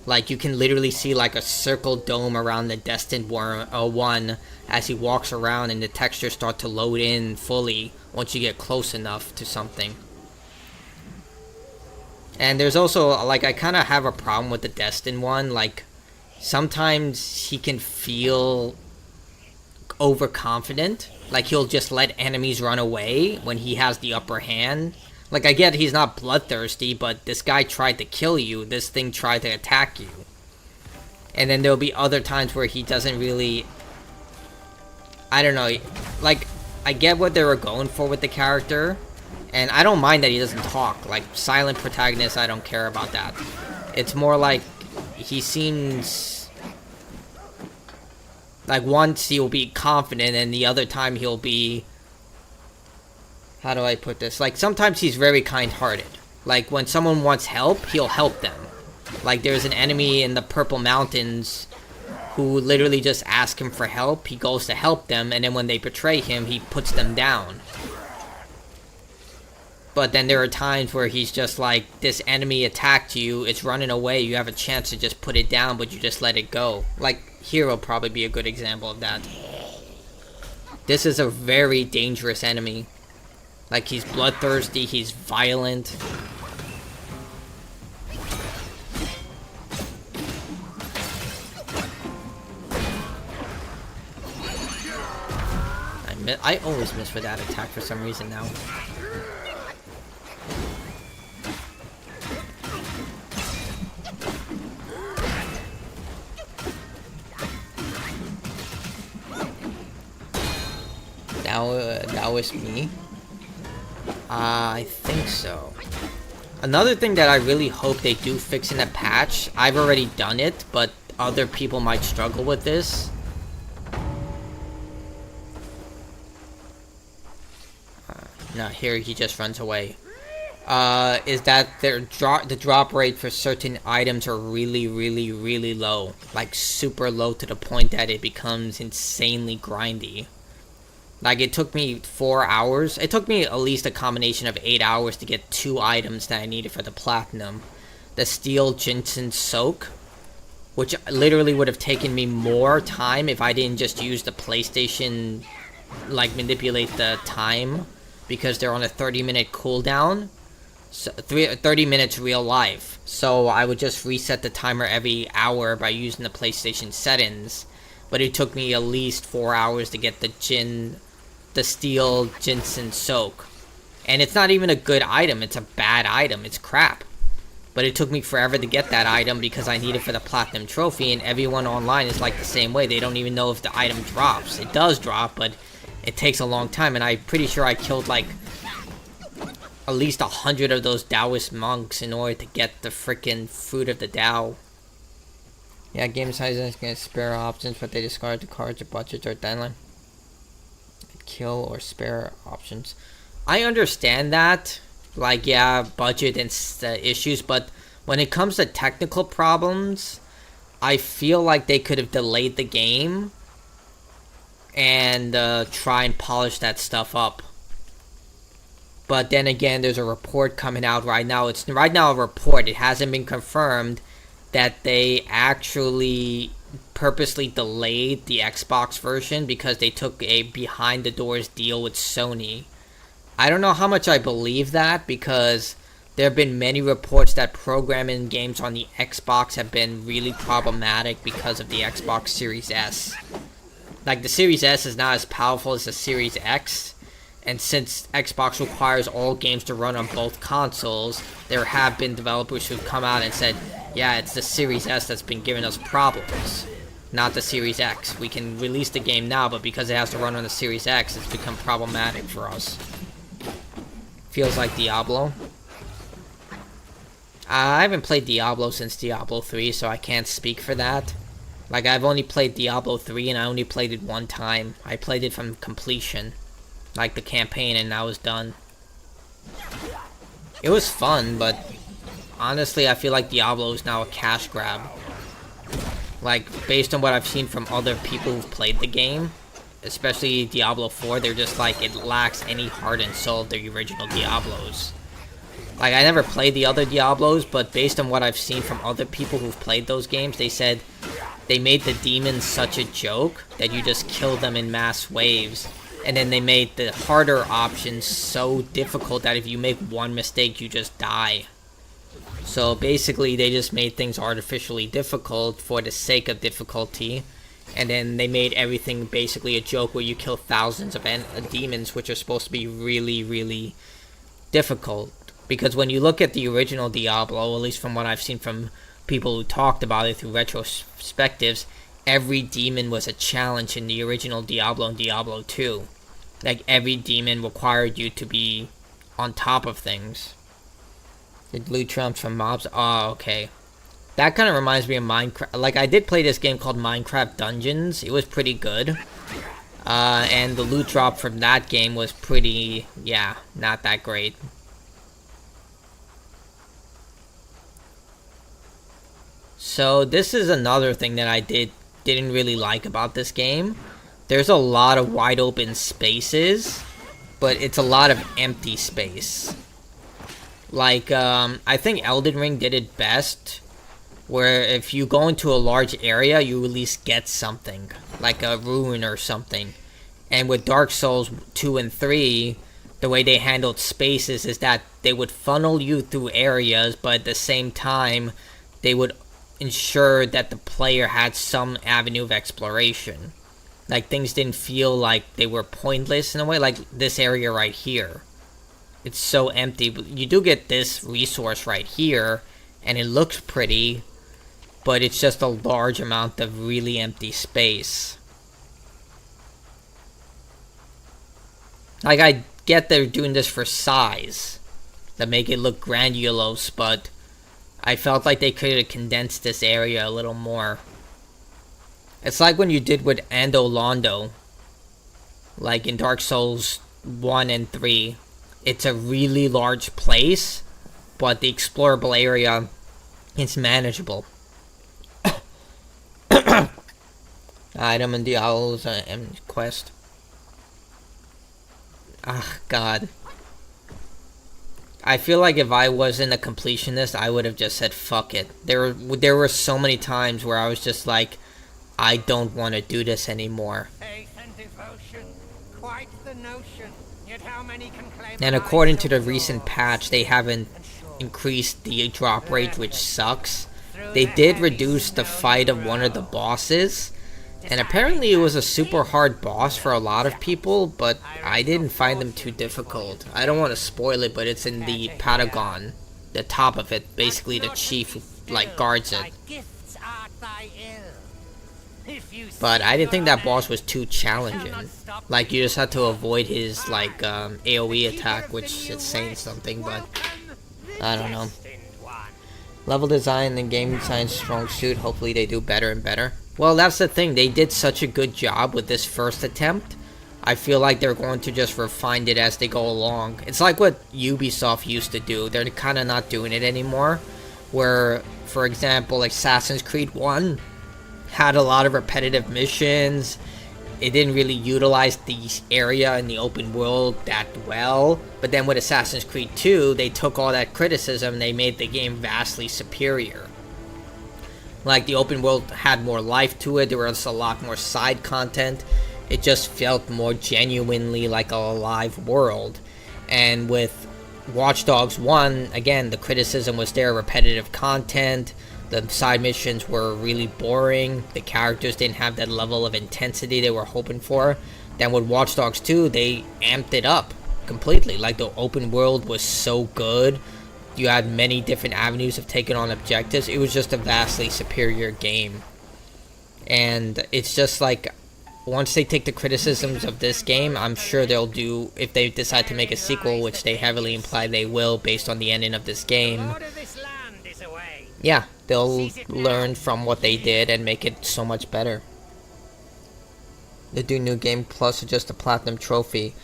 Speaker 1: Like, you can literally see like a circle dome around the Destined one as he walks around, and the textures start to load in fully once you get close enough to something. And there's also, like, I kind of have a problem with the Destined one. Like, sometimes he can feel overconfident. Like, he'll just let enemies run away when he has the upper hand. Like, I get he's not bloodthirsty, but this guy tried to kill you. This thing tried to attack you. And then there'll be other times where he doesn't really... I don't know. Like, I get what they were going for with the character. And I don't mind that he doesn't talk. Like, silent protagonist, I don't care about that. It's more like he seems... like, once he'll be confident, and the other time he'll be... how do I put this? Like, sometimes he's very kind-hearted. Like, when someone wants help, he'll help them. Like, there's an enemy in the Purple Mountains who literally just ask him for help. He goes to help them, and then when they betray him, he puts them down. But then there are times where he's just like, this enemy attacked you, it's running away, you have a chance to just put it down, but you just let it go. Like, here will probably be a good example of that. This is a very dangerous enemy. Like, he's bloodthirsty, he's violent. I always miss for that attack for some reason now. That was me. I think so. Another thing that I really hope they do fix in a patch, I've already done it, but other people might struggle with this. No, here he just runs away. Is that the drop rate for certain items are really low. Like, super low to the point that it becomes insanely grindy. Like, it took me 4 hours. It took me at least a combination of 8 hours to get 2 items that I needed for the platinum. The Steel Ginseng Soak, which literally would have taken me more time if I didn't just use the PlayStation, like, manipulate the time, because they're on a 30-minute cooldown. So 30 minutes real life. So I would just reset the timer every hour by using the PlayStation settings. But it took me at least 4 hours to get the Steel Ginseng Soak. And it's not even a good item, it's a bad item, it's crap. But it took me forever to get that item because I need it for the Platinum Trophy, and everyone online is like the same way. They don't even know if the item drops. It does drop, but it takes a long time, and I'm pretty sure I killed like at least 100 of those Taoist monks in order to get the freaking Fruit of the Tao. Yeah, game sizes get spare options, but they discard the cards or budgets or deadline. Kill or spare options. I understand that. Like, yeah, budget and issues, but when it comes to technical problems, I feel like they could have delayed the game and try and polish that stuff up. But then again, there's a report coming out right now. It's right now a report. It hasn't been confirmed that they actually purposely delayed the Xbox version because they took a behind the doors deal with Sony. I don't know how much I believe that, because there have been many reports that programming games on the Xbox have been really problematic because of the Xbox Series S. Like, the Series S is not as powerful as the Series X, and since Xbox requires all games to run on both consoles, there have been developers who've come out and said, yeah, it's the Series S that's been giving us problems, not the Series X. We can release the game now, but because it has to run on the Series X, it's become problematic for us. Feels like Diablo. I haven't played Diablo since Diablo 3, so I can't speak for that. Like, I've only played Diablo 3, and I only played it one time. I played it from completion. Like, the campaign, and I was done. It was fun, but honestly, I feel like Diablo is now a cash grab. Like, based on what I've seen from other people who've played the game, especially Diablo 4, they're just like, it lacks any heart and soul of the original Diablos. Like, I never played the other Diablos, but based on what I've seen from other people who've played those games, they said they made the demons such a joke that you just kill them in mass waves. And then they made the harder options so difficult that if you make one mistake, you just die. So basically, they just made things artificially difficult for the sake of difficulty. And then they made everything basically a joke where you kill thousands of demons, which are supposed to be really, really difficult. Because when you look at the original Diablo, at least from what I've seen from people who talked about it through retrospectives, every demon was a challenge in the original Diablo and Diablo 2. Like, every demon required you to be on top of things. The loot trumps from mobs. Oh, okay. That kind of reminds me of Minecraft. Like, I did play this game called Minecraft Dungeons. It was pretty good. And the loot drop from that game was pretty, yeah, not that great. So this is another thing that I didn't really like about this game. There's a lot of wide open spaces, but it's a lot of empty space. Like, I think Elden Ring did it best, where if you go into a large area, you at least get something, like a rune or something. And with Dark Souls 2 and 3, the way they handled spaces is that they would funnel you through areas, but at the same time, they would ensure that the player had some avenue of exploration. Like, things didn't feel like they were pointless in a way, like this area right here. It's so empty, but you do get this resource right here, and it looks pretty, but it's just a large amount of really empty space. Like, I get they're doing this for size, to make it look grandiose, but I felt like they could have condensed this area a little more. It's like when you did with Ando Londo, like in Dark Souls 1 and 3. It's a really large place, but the explorable area is manageable. Item in Diablo's quest. Ah, God. I feel like if I wasn't a completionist, I would have just said fuck it. There were so many times where I was just like, I don't want to do this anymore.
Speaker 9: Faith and devotion, quite the notion. Yet how many can claim
Speaker 1: And according to the recent patch, they haven't increased the drop rate, which sucks. They did reduce the fight of one of the bosses, and apparently it was a super hard boss for a lot of people, but I didn't find them too difficult. I don't want to spoil it, but it's in the Patagon, the top of it, basically the chief who, like, guards it. But I didn't think that boss was too challenging. Like, you just had to avoid his, like, AoE attack, which is saying something, but I don't know. Level design and game design strong suit. Hopefully they do better and better. Well, that's the thing. They did such a good job with this first attempt. I feel like they're going to just refine it as they go along. It's like what Ubisoft used to do. They're kind of not doing it anymore. Where, for example, Assassin's Creed 1 had a lot of repetitive missions. It didn't really utilize the area in the open world that well. But then with Assassin's Creed 2, they took all that criticism and they made the game vastly superior. Like, the open world had more life to it. There was a lot more side content. It just felt more genuinely like a live world. And with Watch Dogs 1, again, the criticism was there, repetitive content, the side missions were really boring, the characters didn't have that level of intensity they were hoping for. Then with Watch Dogs 2, they amped it up completely. Like, the open world was so good, you had many different avenues of taking on objectives. It was just a vastly superior game. And it's just like, once they take the criticisms of this game, I'm sure they'll do, if they decide to make a sequel, which they heavily imply they will based on the ending of this game. Yeah, they'll learn from what they did and make it so much better. They do New Game Plus or just a Platinum Trophy.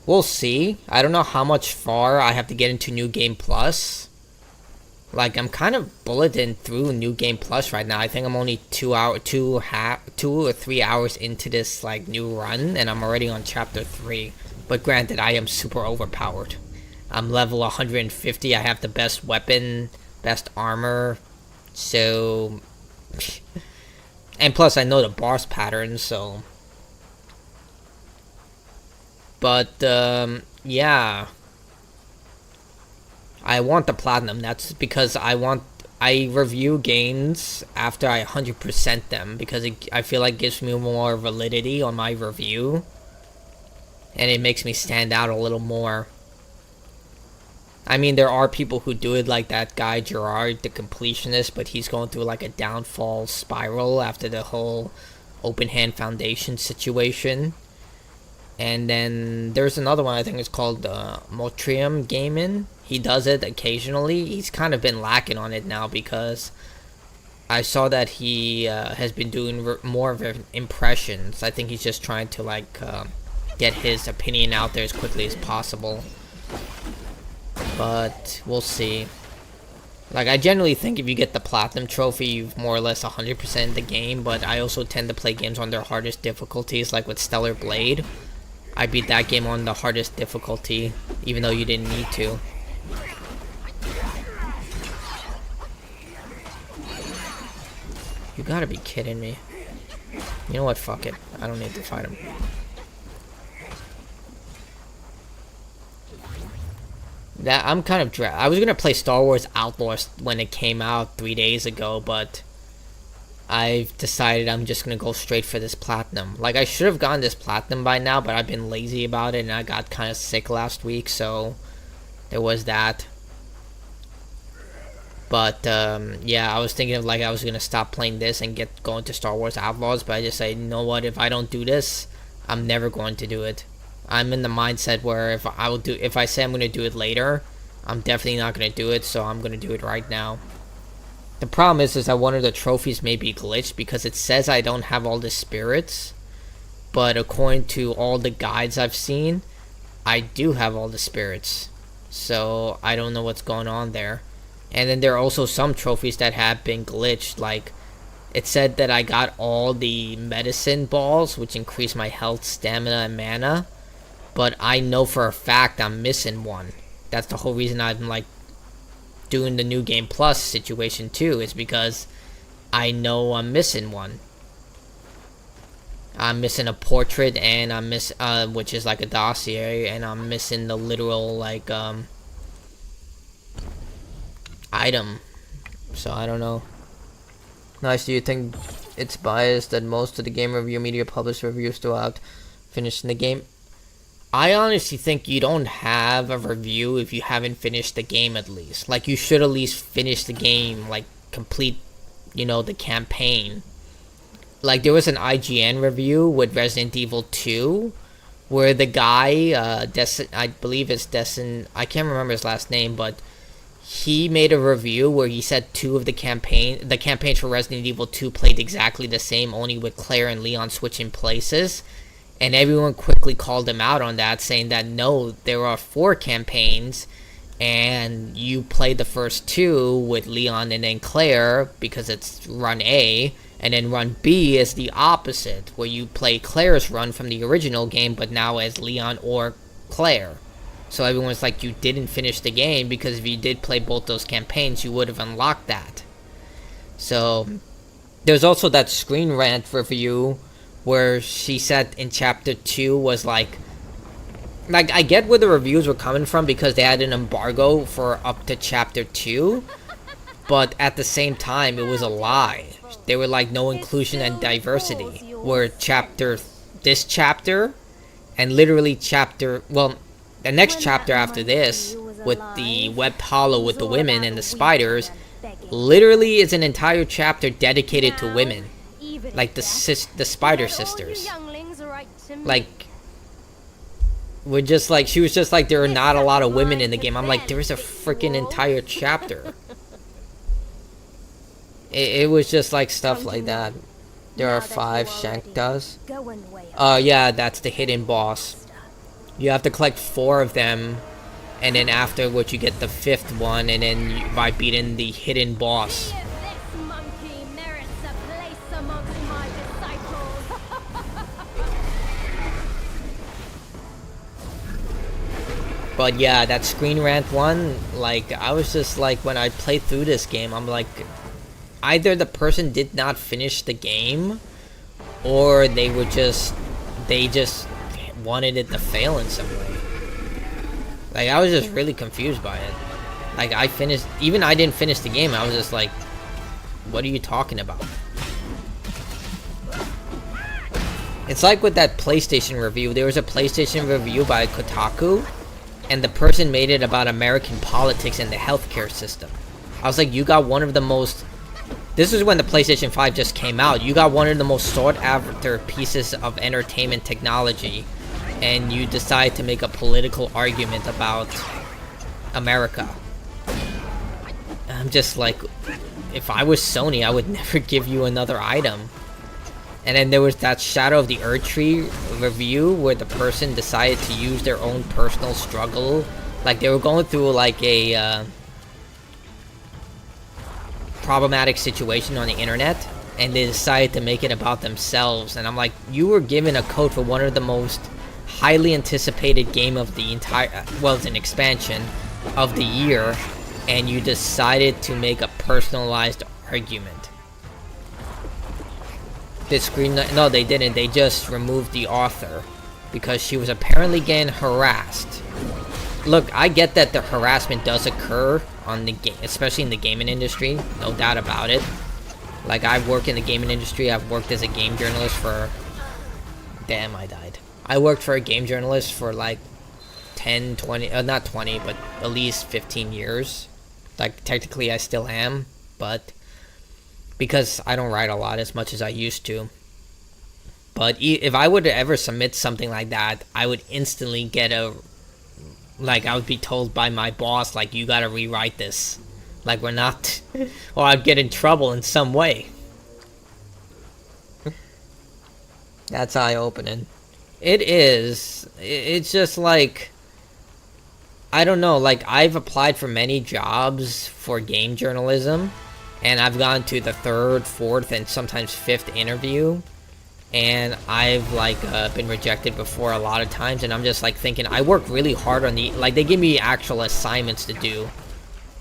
Speaker 1: We'll see. I don't know how much far I have to get into New Game Plus. Like, I'm kind of bulleting through New Game Plus right now. I think I'm only 2 or 3 hours into this, like, new run, and I'm already on Chapter 3. But granted, I am super overpowered. I'm level 150, I have the best weapon, best armor, so... and plus, I know the boss patterns, so... But, yeah... I want the platinum. That's because I review games after I 100% them, because I feel like it gives me more validity on my review, and it makes me stand out a little more. I mean, there are people who do it, like that guy Gerard, the completionist, but he's going through like a downfall spiral after the whole Open Hand Foundation situation. And then there's another one, I think it's called Motrium Gaming. He does it occasionally. He's kind of been lacking on it now, because I saw that he has been doing more of impressions. I think he's just trying to like get his opinion out there as quickly as possible. But we'll see. Like, I generally think if you get the Platinum Trophy, you've more or less 100% the game, but I also tend to play games on their hardest difficulties, like with Stellar Blade. I beat that game on the hardest difficulty, even though you didn't need to. You gotta be kidding me. You know what, fuck it. I don't need to fight him. That, I'm kind of I was gonna play Star Wars Outlaws when it came out 3 days ago, but I've decided I'm just gonna go straight for this platinum. Like, I should have gotten this platinum by now, but I've been lazy about it, and I got kind of sick last week, so there was that. But yeah, I was thinking of, like, I was gonna stop playing this and get going to Star Wars Outlaws, but I just say, you know what, if I don't do this, I'm never going to do it. I'm in the mindset where if I say I'm gonna do it later, I'm definitely not gonna do it, so I'm gonna do it right now. The problem is that one of the trophies may be glitched, because it says I don't have all the spirits, but according to all the guides I've seen, I do have all the spirits. So I don't know what's going on there. And then there are also some trophies that have been glitched. Like, it said that I got all the medicine balls, which increase my health, stamina, and mana, but I know for a fact I'm missing one. That's the whole reason I'm like doing the New Game Plus situation too, is because I know I'm missing one. I'm missing a portrait, and I'm which is like a dossier, and I'm missing the literal like item. So I don't know. Nice. Do you think it's biased that most of the game review media publish reviews throughout finishing the game? I honestly think you don't have a review if you haven't finished the game, at least. Like, you should at least finish the game, like, complete, you know, the campaign. Like, there was an IGN review with Resident Evil 2, where the guy, I believe it's Destin, I can't remember his last name, but he made a review where he said the campaigns for Resident Evil 2 played exactly the same, only with Claire and Leon switching places. And everyone quickly called him out on that, saying that no, there are 4 campaigns, and you played the first 2 with Leon and then Claire, because it's run A, and then run B is the opposite, where you play Claire's run from the original game, but now as Leon or Claire. So everyone's like, you didn't finish the game, because if you did play both those campaigns, you would have unlocked that. So, there's also that Screen Rant review, where she said in chapter 2 was like like, I get where the reviews were coming from because they had an embargo for up to chapter 2, but at the same time, it was a lie. They were like, no inclusion and diversity, where this chapter, and literally the next chapter after this, with the webbed hollow with the women and the spiders, literally is an entire chapter dedicated to women. Like the spider sisters. Like, she was just like, there are not a lot of women in the game. I'm like, there's a freaking entire chapter. It was just like stuff like that. There are 5, Shank does. Yeah, that's the hidden boss. You have to collect 4 of them, and then afterwards you get the 5th one, and then by beating the hidden boss. But yeah, that Screen Rant one, like, I was just like, when I played through this game, I'm like, either the person did not finish the game, or they just wanted it to fail in some way. Like, I was just really confused by it. Like, I didn't finish the game, I was just like, what are you talking about? It's like with that PlayStation review. There was a PlayStation review by Kotaku, and the person made it about American politics and the healthcare system. I was like, you got one of the most... This is when the PlayStation 5 just came out. You got one of the most sought-after pieces of entertainment technology, and you decide to make a political argument about America. I'm just like, if I was Sony, I would never give you another item. And then there was that Shadow of the Erdtree review where the person decided to use their own personal struggle. Like, they were going through like a problematic situation on the internet, and they decided to make it about themselves. And I'm like, you were given a code for one of the most highly anticipated game of the entire, well, it's an expansion of the year, and you decided to make a personalized argument. No, they didn't. They just removed the author because she was apparently getting harassed. Look, I get that the harassment does occur on the game, especially in the gaming industry, no doubt about it. Like, I work in the gaming industry. I've worked as a game journalist for... Damn, I died. I worked for a game journalist for like 10, 20, not 20, but at least 15 years. Like, technically I still am, but because I don't write a lot as much as I used to. But if I would ever submit something like that, I would instantly get I would be told by my boss, like, you gotta rewrite this. Like, we're not... or I'd get in trouble in some way. That's eye-opening. It is. It's just like... I don't know, like, I've applied for many jobs for game journalism, and I've gone to the 3rd, 4th, and sometimes 5th interview, and I've, like, been rejected before a lot of times, and I'm just, like, thinking, I work really hard on the... Like, they give me actual assignments to do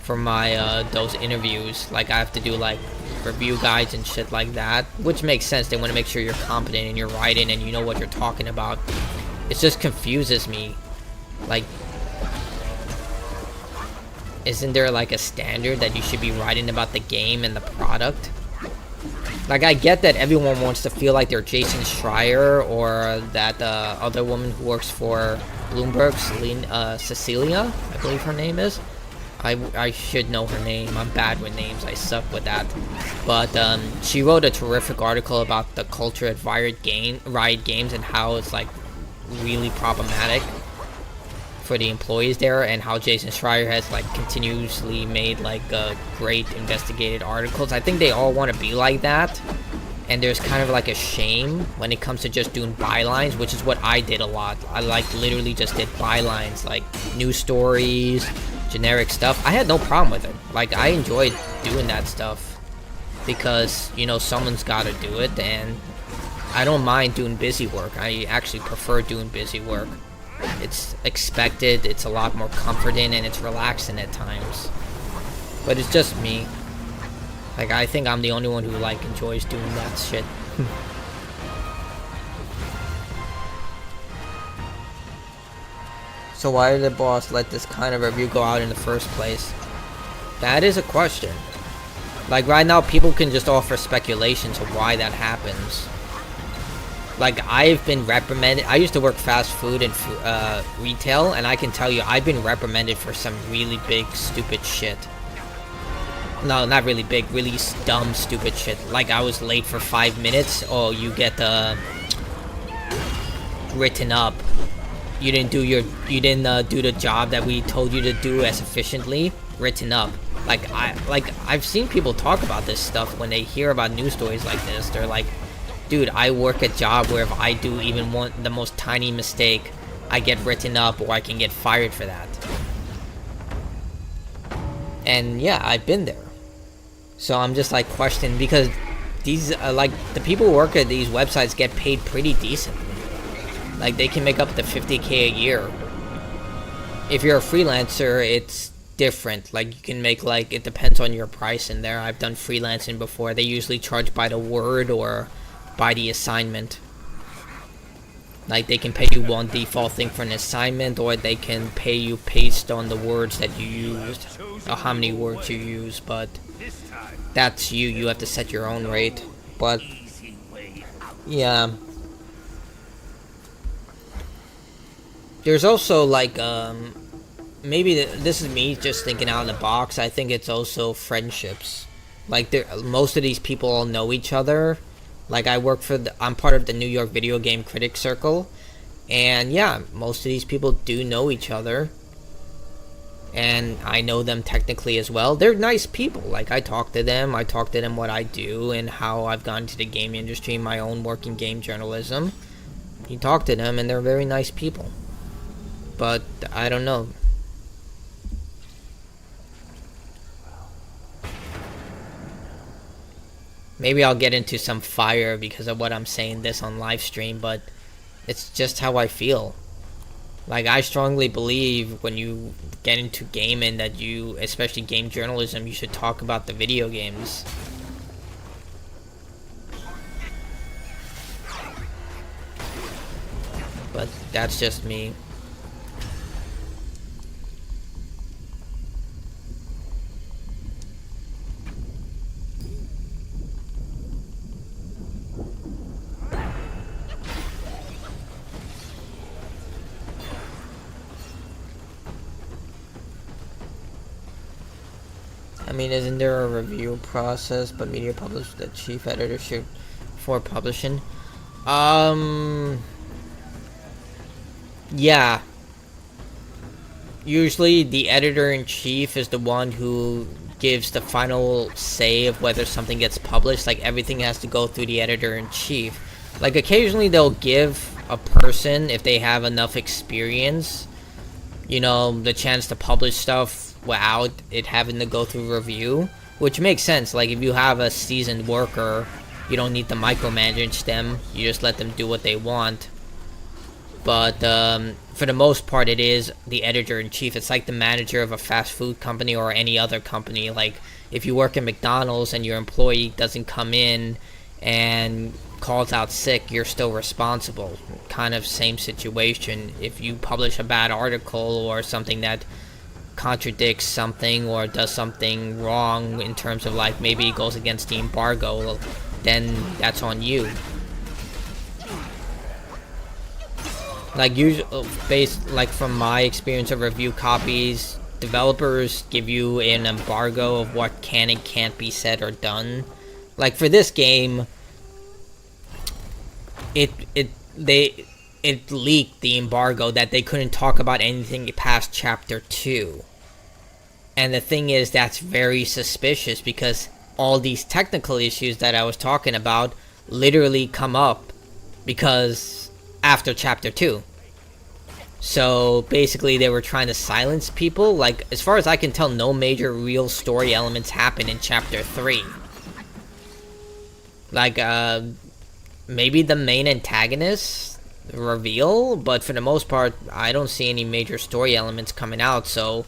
Speaker 1: for my, those interviews. Like, I have to do, like, review guides and shit like that, which makes sense. They want to make sure you're competent in your writing and you know what you're talking about. It just confuses me. Like... Isn't there, like, a standard that you should be writing about the game and the product? Like, I get that everyone wants to feel like they're Jason Schreier, or that other woman who works for Bloomberg, Cecilia, I believe her name is. I should know her name. I'm bad with names. I suck with that. But she wrote a terrific article about the culture at Riot Games and how it's, like, really problematic for the employees there, and how Jason Schreier has, like, continuously made, like, great investigated articles. I think they all want to be like that, and there's kind of like a shame when it comes to just doing bylines, which is what I did a lot. I, like, literally just did bylines, like news stories, generic stuff. I had no problem with it. Like, I enjoyed doing that stuff because, you know, someone's got to do it, and I don't mind doing busy work. I actually prefer doing busy work. It's expected, it's a lot more comforting, and it's relaxing at times. But it's just me. Like, I think I'm the only one who, like, enjoys doing that shit. So why did the boss let this kind of review go out in the first place? That is a question. Like right now, people can just offer speculations of why that happens. Like I've been reprimanded. I used to work fast food and retail, and I can tell you I've been reprimanded for some really big, stupid shit. No, not really big, really dumb, stupid shit. Like I was late for 5 minutes. Oh, you get written up. You didn't do the job that we told you to do as efficiently. Written up. I've seen people talk about this stuff when they hear about news stories like this. They're like, dude, I work a job where if I do even the most tiny mistake, I get written up or I can get fired for that. And yeah, I've been there. So I'm just like questioning, because these like the people who work at these websites get paid pretty decently. Like they can make up to 50K a year. If you're a freelancer, it's different. Like you can make, like, it depends on your price in there. I've done freelancing before. They usually charge by the word or by the assignment. Like they can pay you one default thing for an assignment, or they can pay you based on the words that you used, or how many words you use. But that's you have to set your own rate. But yeah, there's also like maybe this is me just thinking out of the box. I think it's also friendships. Like most of these people all know each other. Like I'm part of the New York Video Game Critics Circle, and yeah, most of these people do know each other, and I know them technically as well. They're nice people. Like I talk to them what I do and how I've gone into the game industry, my own work in game journalism. You talk to them and they're very nice people. But I don't know. Maybe I'll get into some fire because of what I'm saying this on live stream, but it's just how I feel. Like, I strongly believe when you get into gaming that you, especially game journalism, you should talk about the video games. But that's just me. I mean, isn't there a review process, but media publish the chief editorship for publishing? Yeah. Usually the editor-in-chief is the one who gives the final say of whether something gets published. Like, everything has to go through the editor-in-chief. Like, occasionally they'll give a person, if they have enough experience, you know, the chance to publish stuff without it having to go through review, which makes sense. Like, if you have a seasoned worker, you don't need to micromanage them, you just let them do what they want. But for the most part, it is the editor-in-chief. It's like the manager of a fast food company or any other company. Like, if you work at McDonald's and your employee doesn't come in and calls out sick, you're still responsible. Kind of same situation. If you publish a bad article or something that contradicts something or does something wrong in terms of, like, maybe it goes against the embargo, then that's on you. Like, usually, like from my experience of review copies, developers give you an embargo of what can and can't be said or done. Like, for this game, it leaked the embargo that they couldn't talk about anything past chapter 2. And the thing is, that's very suspicious, because all these technical issues that I was talking about literally come up because after chapter 2. So basically they were trying to silence people. Like, as far as I can tell, no major real story elements happen in chapter 3. Like, maybe the main antagonist reveal, but for the most part, I don't see any major story elements coming out. So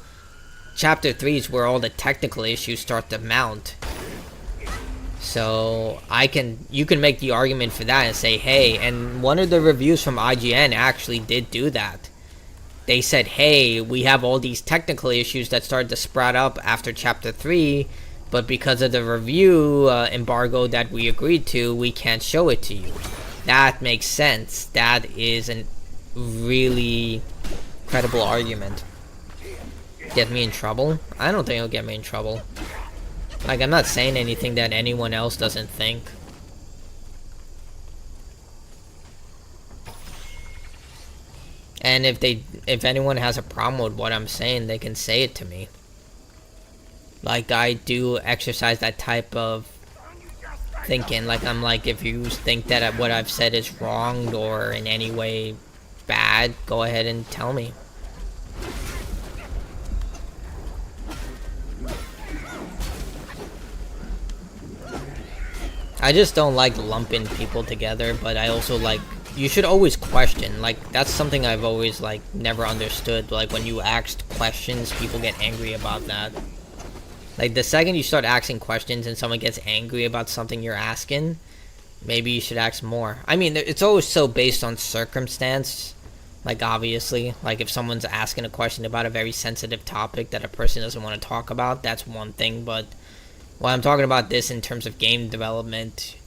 Speaker 1: chapter 3 is where all the technical issues start to mount. So you can make the argument for that and say, hey, and one of the reviews from IGN actually did do that. they said, hey, we have all these technical issues that started to sprout up after chapter 3, but because of the review embargo that we agreed to, we can't show it to you. That makes sense. That is a really credible argument. Get me in trouble? I don't think it'll get me in trouble. Like, I'm not saying anything that anyone else doesn't think. And if anyone has a problem with what I'm saying, they can say it to me. Like, I do exercise that type of thinking. Like, I'm like, if you think that what I've said is wrong or in any way bad, go ahead and tell me. I just don't like lumping people together, but I also like, you should always question. Like, that's something I've always, like, never understood. Like, when you asked questions, people get angry about that. Like, the second you start asking questions and someone gets angry about something you're asking, maybe you should ask more. I mean, it's always so based on circumstance. Like, obviously, like, if someone's asking a question about a very sensitive topic that a person doesn't want to talk about, that's one thing. But when I'm talking about this in terms of game development,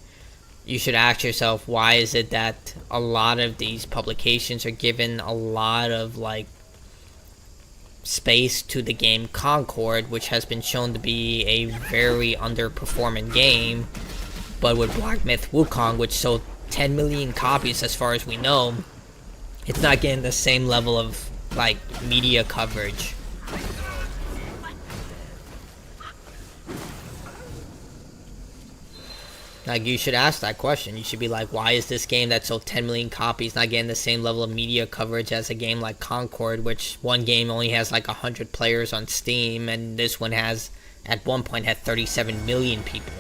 Speaker 1: you should ask yourself, why is it that a lot of these publications are given a lot of, like, space to the game Concord, which has been shown to be a very underperforming game, but with Black Myth Wukong, which sold 10 million copies as far as we know, it's not getting the same level of, like, media coverage. Like, you should ask that question. You should be like, why is this game that sold 10 million copies not getting the same level of media coverage as a game like Concord, which one game only has like 100 players on Steam, and this one has, at one point, had 37 million people.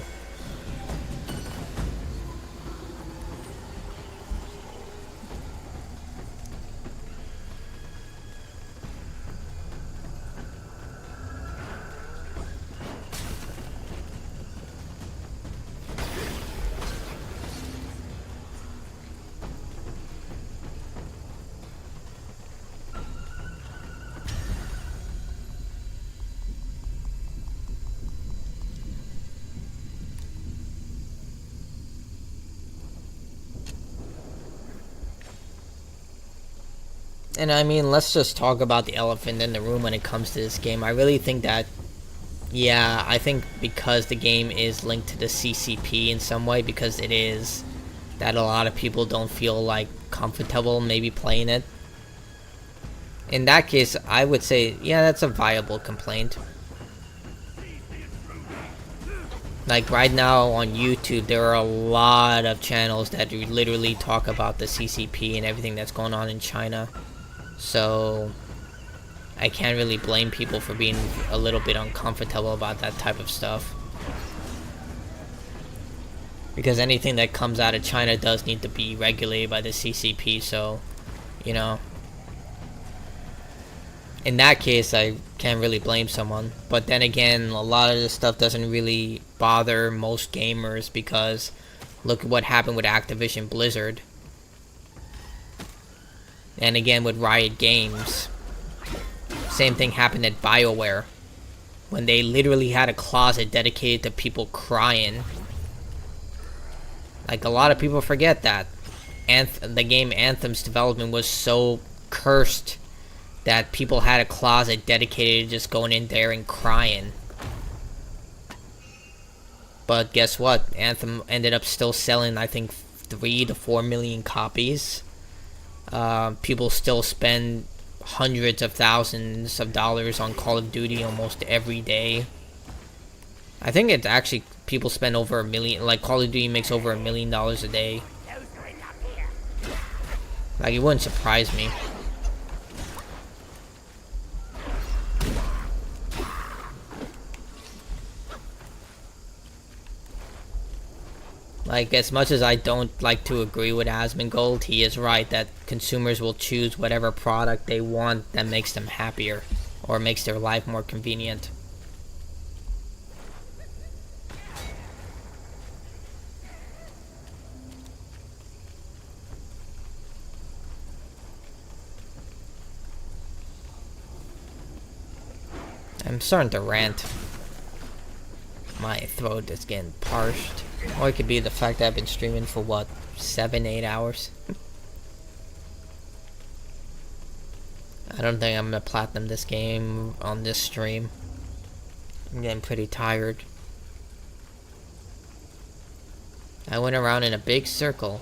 Speaker 1: And I mean, let's just talk about the elephant in the room when it comes to this game. I really think that, yeah, I think because the game is linked to the CCP in some way, because it is, that a lot of people don't feel, like, comfortable maybe playing it. In that case, I would say, yeah, that's a viable complaint. Like, right now on YouTube, there are a lot of channels that literally talk about the CCP and everything that's going on in China. So, I can't really blame people for being a little bit uncomfortable about that type of stuff. Because anything that comes out of China does need to be regulated by the CCP, so, you know. In that case, I can't really blame someone. But then again, a lot of this stuff doesn't really bother most gamers, because look at what happened with Activision Blizzard. And again with Riot Games. Same thing happened at BioWare, when they literally had a closet dedicated to people crying. Like, a lot of people forget that. The game Anthem's development was so cursed that people had a closet dedicated to just going in there and crying. But guess what? Anthem ended up still selling, I think, 3 to 4 million copies. People still spend hundreds of thousands of dollars on Call of Duty almost every day. I think it's actually, people spend over $1 million, like Call of Duty makes over $1 million a day. Like, it wouldn't surprise me. Like, as much as I don't like to agree with Asmongold, he is right that consumers will choose whatever product they want that makes them happier, or makes their life more convenient. I'm starting to rant. My throat is getting parched. Or it could be the fact that I've been streaming for what, 7-8 hours? I don't think I'm gonna platinum this game on this stream. I'm getting pretty tired. I went around in a big circle.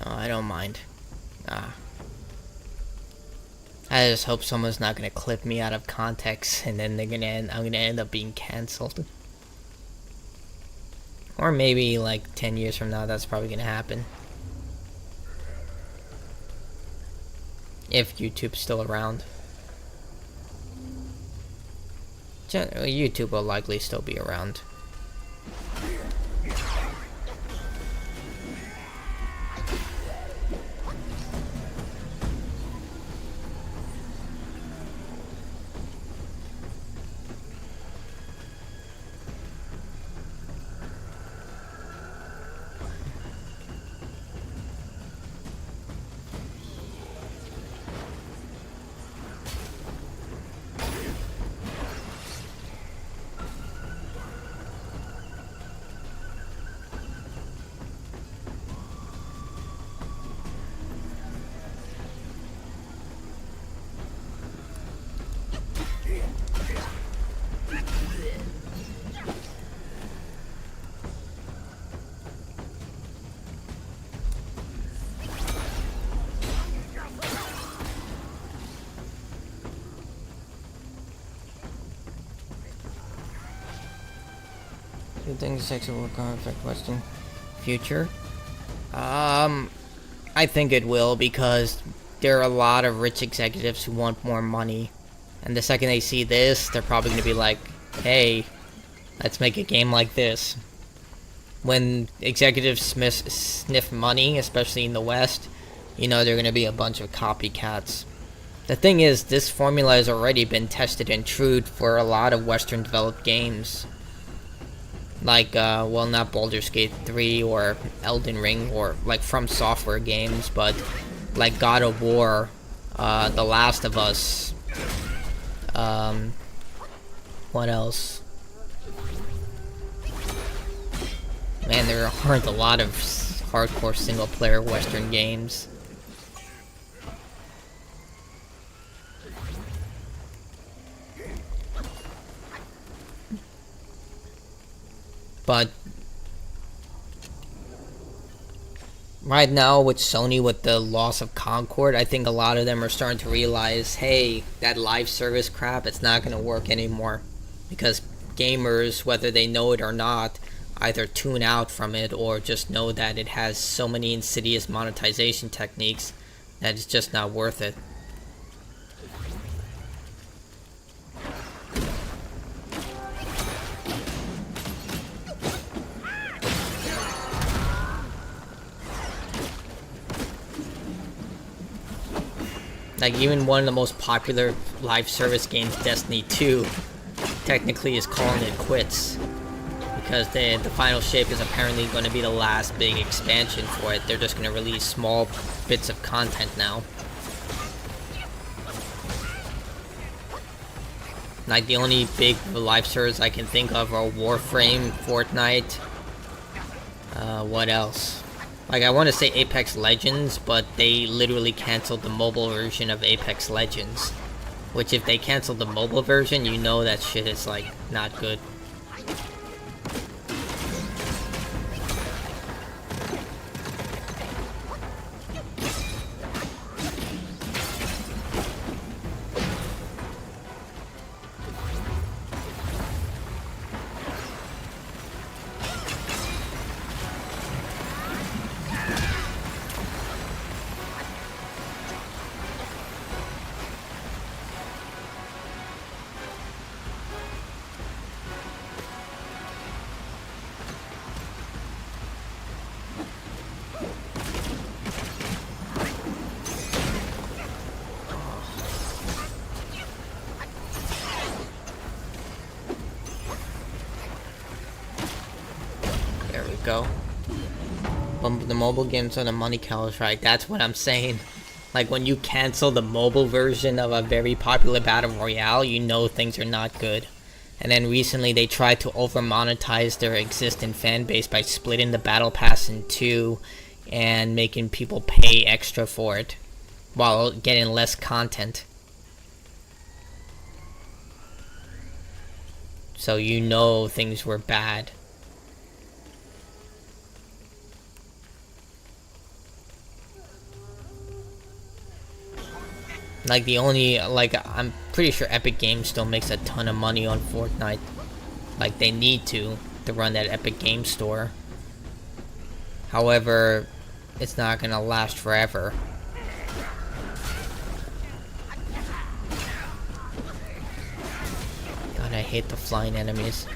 Speaker 1: No, I don't mind. I just hope someone's not gonna clip me out of context, and then I'm gonna end up being cancelled. Or maybe like 10 years from now, that's probably gonna happen. If YouTube's still around. YouTube will likely still be around. Do you think the sex will affect Western future? I think it will, because there are a lot of rich executives who want more money. And the second they see this, they're probably going to be like, hey, let's make a game like this. When executives sniff money, especially in the West, you know there are going to be a bunch of copycats. The thing is, this formula has already been tested and true for a lot of Western developed games. Like, well, not Baldur's Gate 3 or Elden Ring or, like, From Software games, but, like, God of War, The Last of Us, what else? Man, there aren't a lot of hardcore single-player Western games. But right now with Sony, with the loss of Concord, I think a lot of them are starting to realize, hey, that live service crap, it's not going to work anymore. Because gamers, whether they know it or not, either tune out from it or just know that it has so many insidious monetization techniques that it's just not worth it. Like, even one of the most popular live service games, Destiny 2, technically is calling it quits. Because the final shape is apparently going to be the last big expansion for it. They're just going to release small bits of content now. Like, the only big live service I can think of are Warframe, Fortnite, what else? Like, I want to say Apex Legends, but they literally canceled the mobile version of Apex Legends. Which, if they canceled the mobile version, you know that shit is, like, not good. go. But the mobile games on the money cow is right. That's what I'm saying. Like, when you cancel the mobile version of a very popular battle royale, you know things are not good. And then recently they tried to over-monetize their existing fan base by splitting the battle pass in two and making people pay extra for it while getting less content. So you know things were bad. Like, the only, like, I'm pretty sure Epic Games still makes a ton of money on Fortnite. Like, they need to run that Epic Games Store. However, it's not gonna last forever. God, I hate the flying enemies.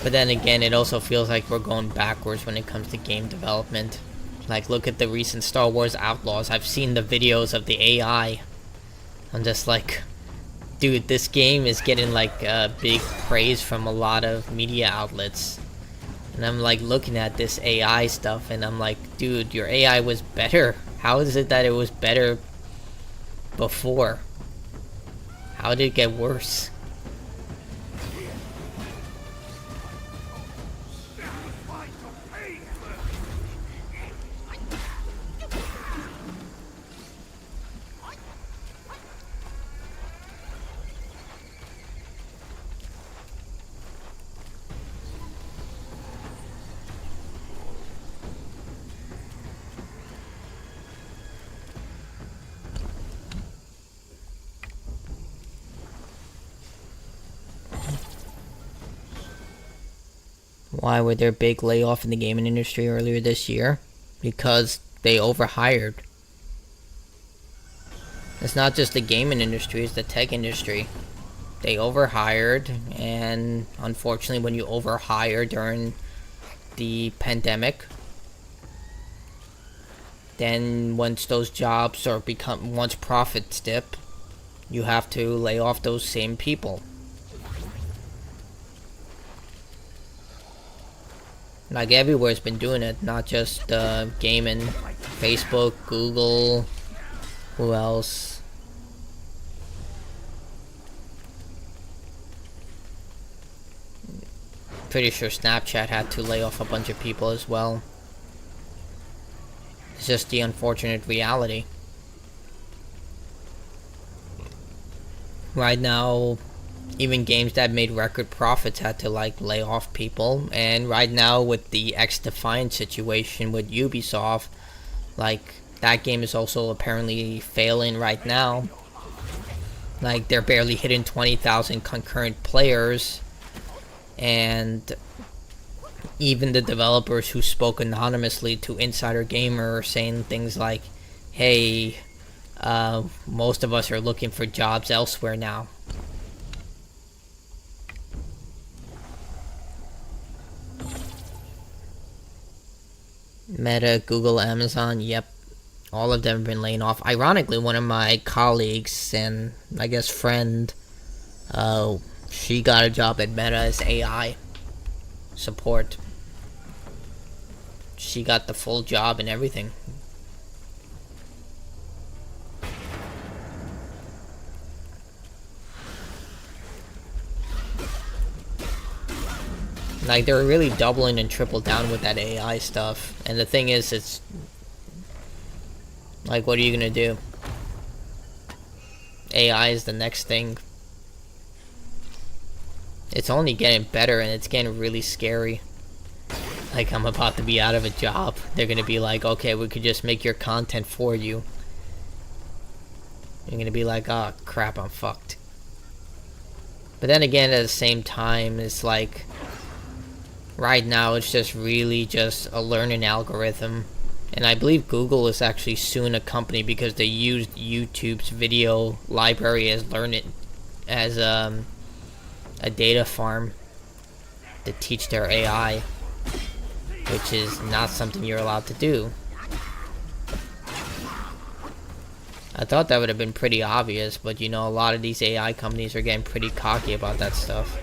Speaker 1: But then again, it also feels like we're going backwards when it comes to game development. Like, look at the recent Star Wars Outlaws. I've seen the videos of the AI. I'm just like, dude, this game is getting like big praise from a lot of media outlets. And I'm like looking at this AI stuff and I'm like, dude, your AI was better. How is it that it was better before? How did it get worse? Why were there big layoff in the gaming industry earlier this year? Because they overhired. It's not just the gaming industry, it's the tech industry. They overhired, and unfortunately when you overhire during the pandemic, then once those jobs are once profits dip, you have to lay off those same people. Like, everywhere's been doing it, not just gaming. Facebook, Google, who else? Pretty sure Snapchat had to lay off a bunch of people as well. It's just the unfortunate reality. Right now, even games that made record profits had to like lay off people, and right now with the X-Defiant situation with Ubisoft, like, that game is also apparently failing right now. Like, they're barely hitting 20,000 concurrent players, and even the developers who spoke anonymously to Insider Gamer are saying things like, hey, most of us are looking for jobs elsewhere now. Meta, Google, Amazon, yep. All of them have been laying off. Ironically, one of my colleagues and I guess friend, she got a job at Meta as AI support. She got the full job and everything. Like, they're really doubling and triple down with that AI stuff. And the thing is, it's like, what are you gonna do? AI is the next thing. It's only getting better and it's getting really scary. Like, I'm about to be out of a job. They're gonna be like, okay, we could just make your content for you. You're gonna be like, oh crap, I'm fucked. But then again, at the same time, it's like, right now it's just really just a learning algorithm. And I believe Google is actually suing a company because they used YouTube's video library as a data farm to teach their AI, which is not something you're allowed to do. I thought that would have been pretty obvious, but you know, a lot of these AI companies are getting pretty cocky about that stuff.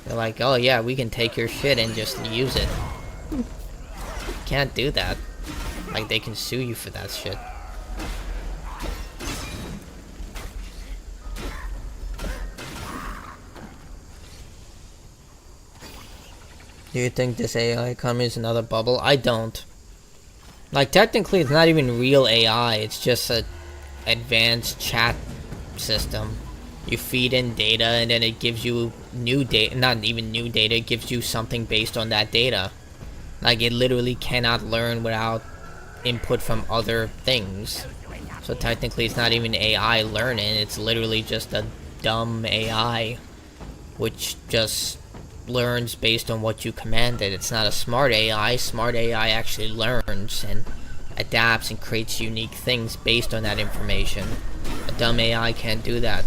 Speaker 1: They're like, oh yeah, we can take your shit and just use it. Can't do that. Like, they can sue you for that shit. Do you think this AI economy is another bubble? I don't. Like, technically it's not even real AI, it's just a advanced chat system. You feed in data and then it gives you new data, not even new data, it gives you something based on that data. Like, it literally cannot learn without input from other things. So technically it's not even AI learning, it's literally just a dumb AI which just learns based on what you commanded. It's not a smart AI. Smart AI actually learns and adapts and creates unique things based on that information. A dumb AI can't do that.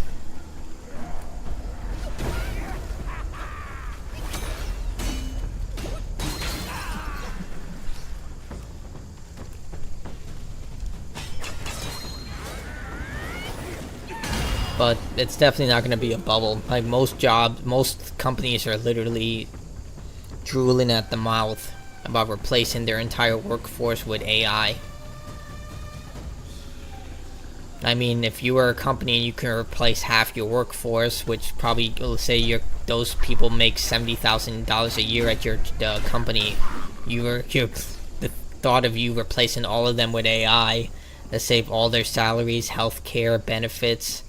Speaker 1: But it's definitely not going to be a bubble. Like, most companies are literally drooling at the mouth about replacing their entire workforce with AI. I mean, if you are a company and you can replace half your workforce, which probably, let's say those people make $70,000 a year at your company, the thought of you replacing all of them with AI to save all their salaries, healthcare, benefits.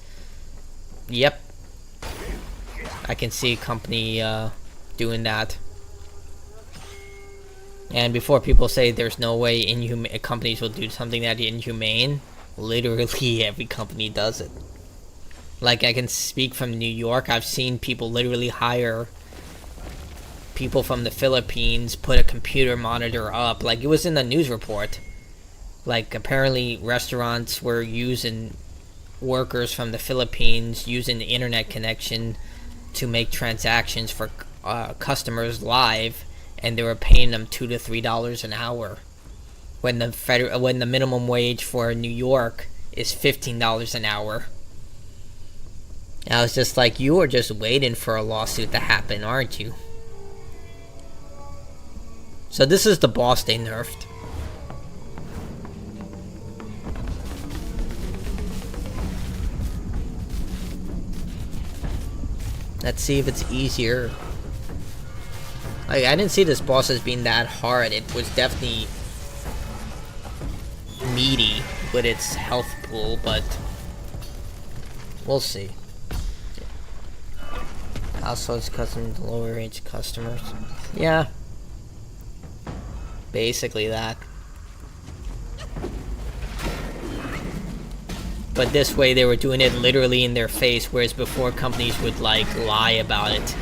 Speaker 1: Yep, I can see a company doing that. And before people say there's no way companies will do something that inhumane, literally every company does it. Like, I can speak from New York. I've seen people literally hire people from the Philippines, put a computer monitor up. Like, it was in the news report. Like, apparently restaurants were using workers from the Philippines using the internet connection to make transactions for customers live, and they were paying them $2 to $3 an hour when the minimum wage for New York is $15 an hour. And I was just like, you are just waiting for a lawsuit to happen, aren't you? So this is the boss they nerfed. Let's see if it's easier. Like, I didn't see this boss as being that hard. It was definitely meaty with its health pool, but we'll see. Also, it's custom to lower range customers. Yeah. Basically that. But this way they were doing it literally in their face, whereas before companies would, like, lie about it.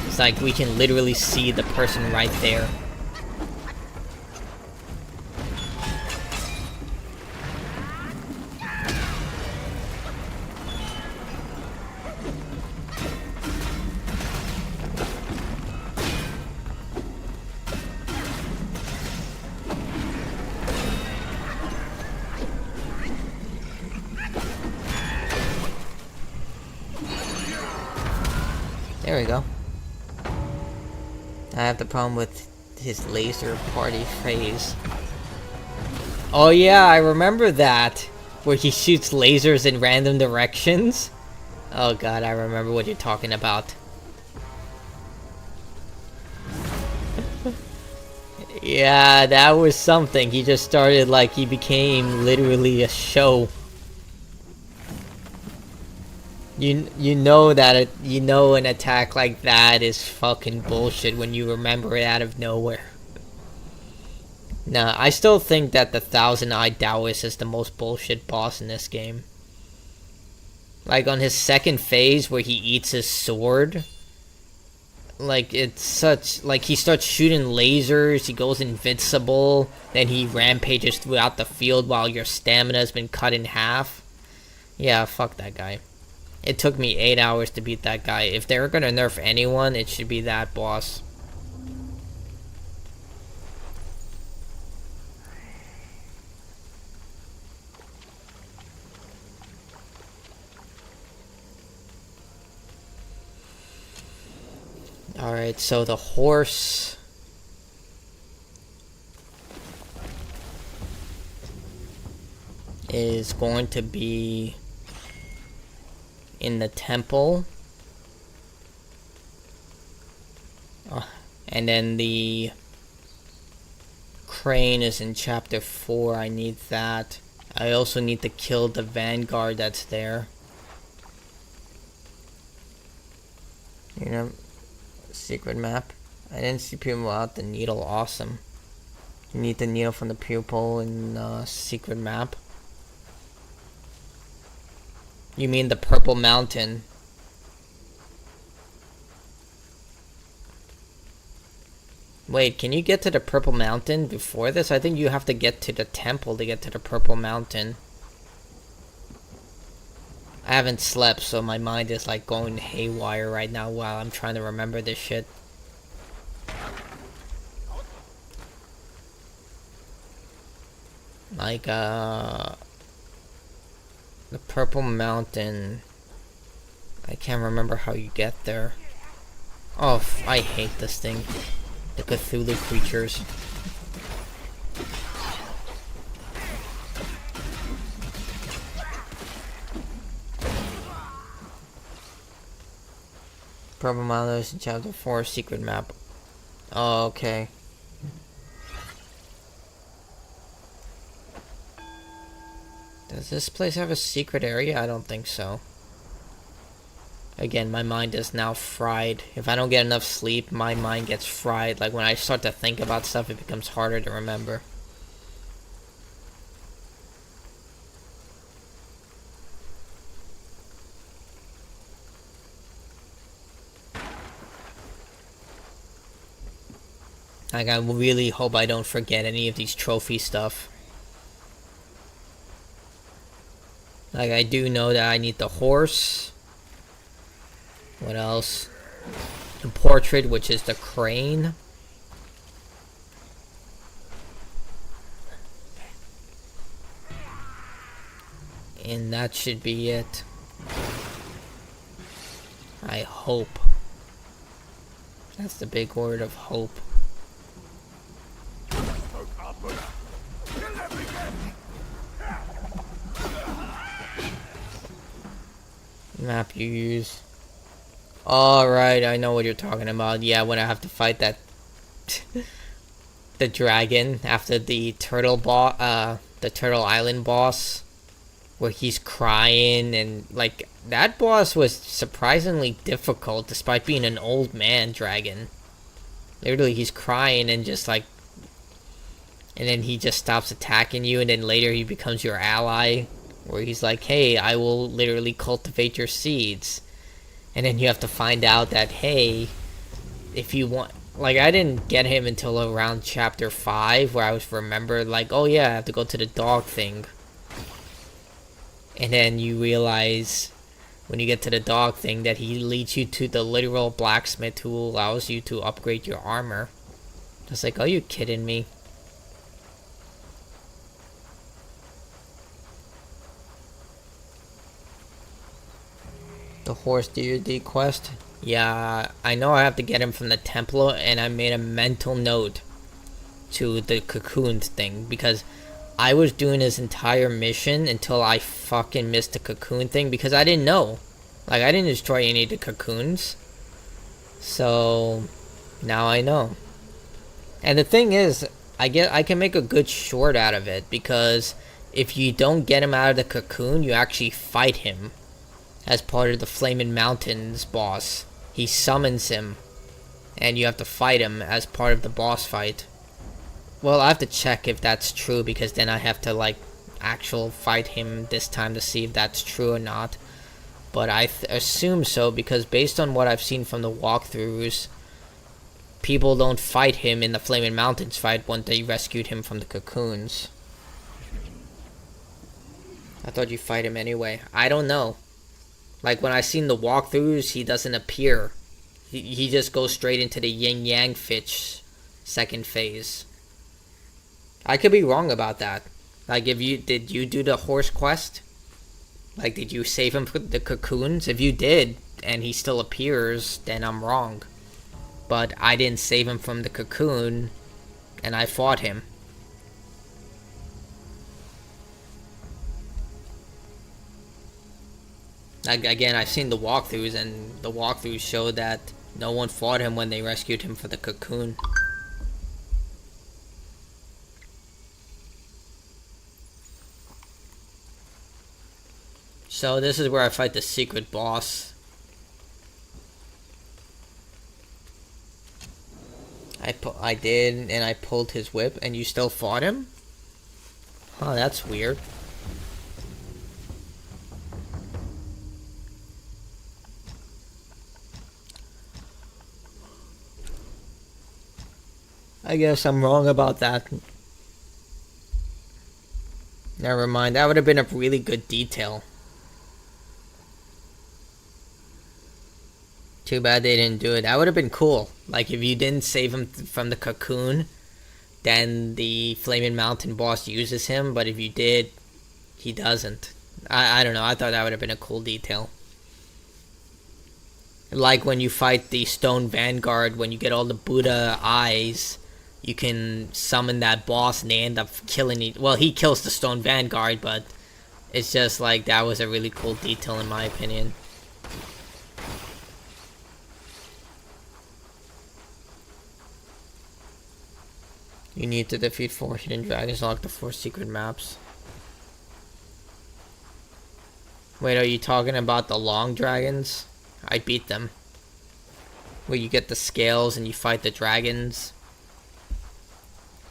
Speaker 1: It's like we can literally see the person right there. There we go. I have the problem with his laser party phase. Oh yeah, I remember that. Where he shoots lasers in random directions. Oh god, I remember what you're talking about. Yeah, that was something. He just started, like, he became literally a show. You know that an attack like that is fucking bullshit when you remember it out of nowhere. Nah, I still think that the Thousand-Eyed Taoist is the most bullshit boss in this game. Like, on his second phase where he eats his sword, like, it's such, like, he starts shooting lasers, he goes invincible, then he rampages throughout the field while your stamina's been cut in half. Yeah, fuck that guy. It took me 8 hours to beat that guy. If they're gonna nerf anyone, it should be that boss. Alright, so the horse... is going to be in the temple. And then the crane is in chapter 4. I need that. I also need to kill the vanguard that's there. You know, secret map. I didn't see people without the needle. Awesome. You need the needle from the pupil in secret map. You mean the purple mountain? Wait, can you get to the purple mountain before this? I think you have to get to the temple to get to the purple mountain. I haven't slept, so my mind is like going haywire right now while I'm trying to remember this shit. Like, the purple mountain. I can't remember how you get there. Oh, I hate this thing. The Cthulhu creatures. Purple Mountain is in chapter 4, secret map. Oh, okay. Does this place have a secret area? I don't think so. Again, my mind is now fried. If I don't get enough sleep, my mind gets fried. Like when I start to think about stuff, it becomes harder to remember. Like, I really hope I don't forget any of these trophy stuff. Like, I do know that I need the horse. What else? The portrait, which is the crane. And that should be it. I hope. That's the big word of hope. Map you use. Alright, I know what you're talking about. Yeah, when I have to fight that the dragon after the turtle the Turtle Island boss, where he's crying, and like that boss was surprisingly difficult despite being an old man dragon. Literally, he's crying and just like, and then he just stops attacking you, and then later he becomes your ally, where he's like, hey, I will literally cultivate your seeds. And then you have to find out that, hey, if you want... Like, I didn't get him until around chapter 5, where I was remembered, like, oh yeah, I have to go to the dog thing. And then you realize, when you get to the dog thing, that he leads you to the literal blacksmith who allows you to upgrade your armor. Just like, are you kidding me? The horse deity quest? Yeah, I know I have to get him from the temple, and I made a mental note to the cocoon thing, because I was doing this entire mission until I fucking missed the cocoon thing, because I didn't know. Like, I didn't destroy any of the cocoons. So, now I know. And the thing is, I can make a good short out of it, because if you don't get him out of the cocoon, you actually fight him. As part of the Flaming Mountains boss. He summons him, and you have to fight him as part of the boss fight. Well, I have to check if that's true, because then I have to, like, actual fight him this time to see if that's true or not. But I assume so, because based on what I've seen from the walkthroughs, people don't fight him in the Flaming Mountains fight once they rescued him from the cocoons. I thought you fight him anyway. I don't know. Like, when I seen the walkthroughs, he doesn't appear. He just goes straight into the yin yang fish second phase. I could be wrong about that. Like, did you do the horse quest? Like, did you save him from the cocoons? If you did, and he still appears, then I'm wrong. But I didn't save him from the cocoon, and I fought him. Like, again, I've seen the walkthroughs, and the walkthroughs show that no one fought him when they rescued him from the cocoon. So this is where I fight the secret boss. I did, and I pulled his whip, and you still fought him? Huh, that's weird. I guess I'm wrong about that. Never mind, that would have been a really good detail. Too bad they didn't do it. That would have been cool. Like, if you didn't save him from the cocoon, then the Flaming Mountain boss uses him, but if you did, he doesn't. I don't know, I thought that would have been a cool detail. Like when you fight the Stone Vanguard, when you get all the Buddha eyes, you can summon that boss and they end up killing it. Well, he kills the Stone Vanguard, but it's just like, that was a really cool detail in my opinion. You need to defeat 4 hidden dragons, unlock the 4 secret maps. Wait, are you talking about the long dragons? I beat them. Where you get the scales and you fight the dragons.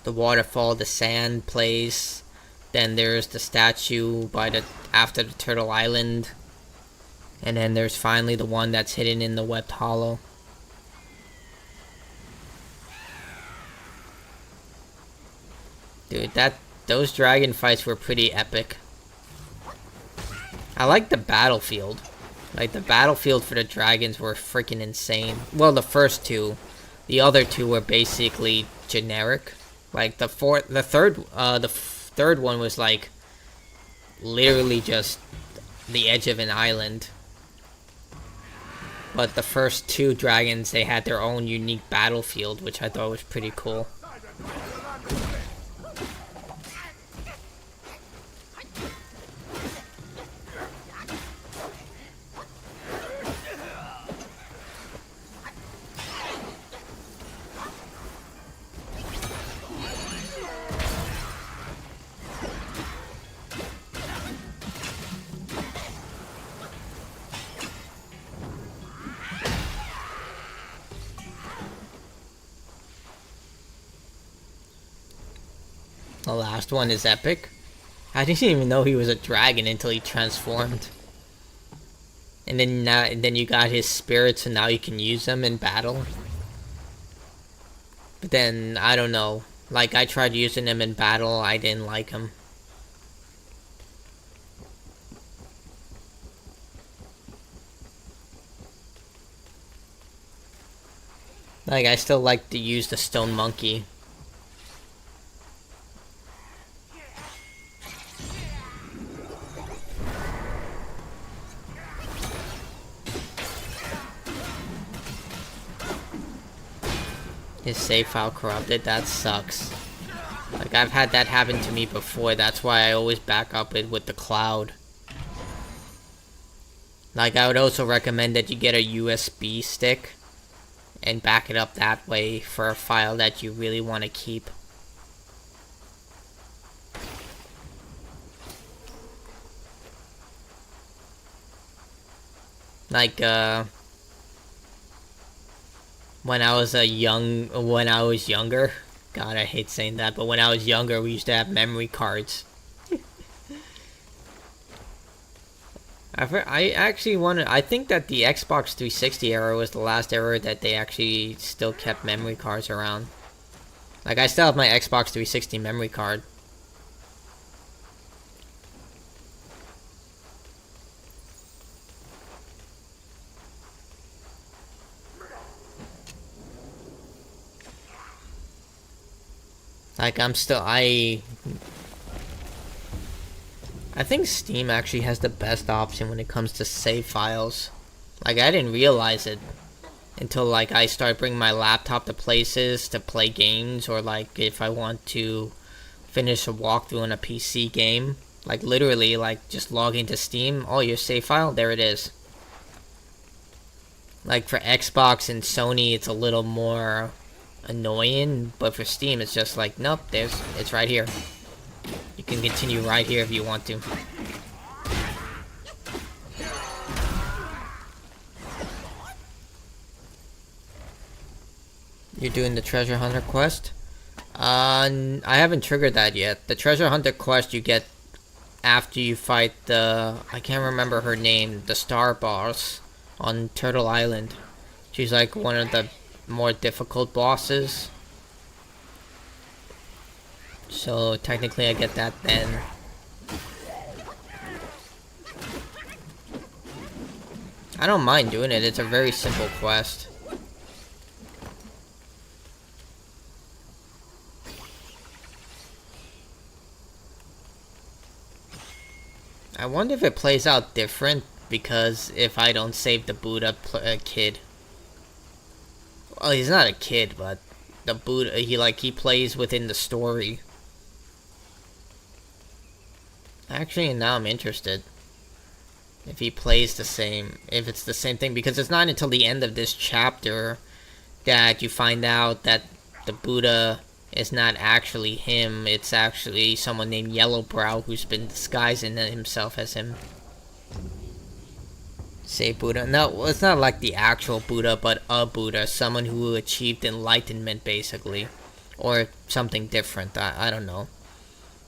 Speaker 1: The waterfall, the sand place. Then there's the statue after the Turtle Island. And then there's finally the one that's hidden in the Webbed Hollow. Dude, those dragon fights were pretty epic. I like the battlefield. Like, the battlefield for the dragons were freaking insane. Well, the first two. The other two were basically generic. Like, the third one was like literally just the edge of an island. But the first two dragons, they had their own unique battlefield, which I thought was pretty cool. The last one is epic. I didn't even know he was a dragon until he transformed. And then you got his spirits, and now you can use them in battle. But then, I don't know. Like, I tried using him in battle, I didn't like him. Like, I still like to use the stone monkey. His save file corrupted, that sucks. Like, I've had that happen to me before, that's why I always back up it with the cloud. Like, I would also recommend that you get a USB stick and back it up that way for a file that you really want to keep. Like, when I was younger, God, I hate saying that, but when I was younger, we used to have memory cards. I think that the Xbox 360 era was the last era that they actually still kept memory cards around. Like, I still have my Xbox 360 memory card. Like, I think Steam actually has the best option when it comes to save files. Like, I didn't realize it until, like, I started bringing my laptop to places to play games, or, like, if I want to finish a walkthrough on a PC game. Like, literally, like, just log into Steam. Oh, your save file? There it is. Like, for Xbox and Sony, it's a little more annoying, but for Steam, it's just like, nope, it's right here. You can continue right here if you want to. You're doing the treasure hunter quest? I haven't triggered that yet. The treasure hunter quest you get after you fight the, I can't remember her name, the star boss on Turtle Island. She's like one of the more difficult bosses. So technically I get that then. I don't mind doing it, it's a very simple quest. I wonder if it plays out different because if I don't save the Buddha kid. Well, he's not a kid, but the Buddha, he plays within the story. Actually, now I'm interested. If he plays the same, if it's the same thing, because it's not until the end of this chapter that you find out that the Buddha is not actually him, it's actually someone named Yellowbrow who's been disguising himself as him. Say Buddha. No, it's not like the actual Buddha, but a Buddha, someone who achieved enlightenment, basically. Or something different, I don't know.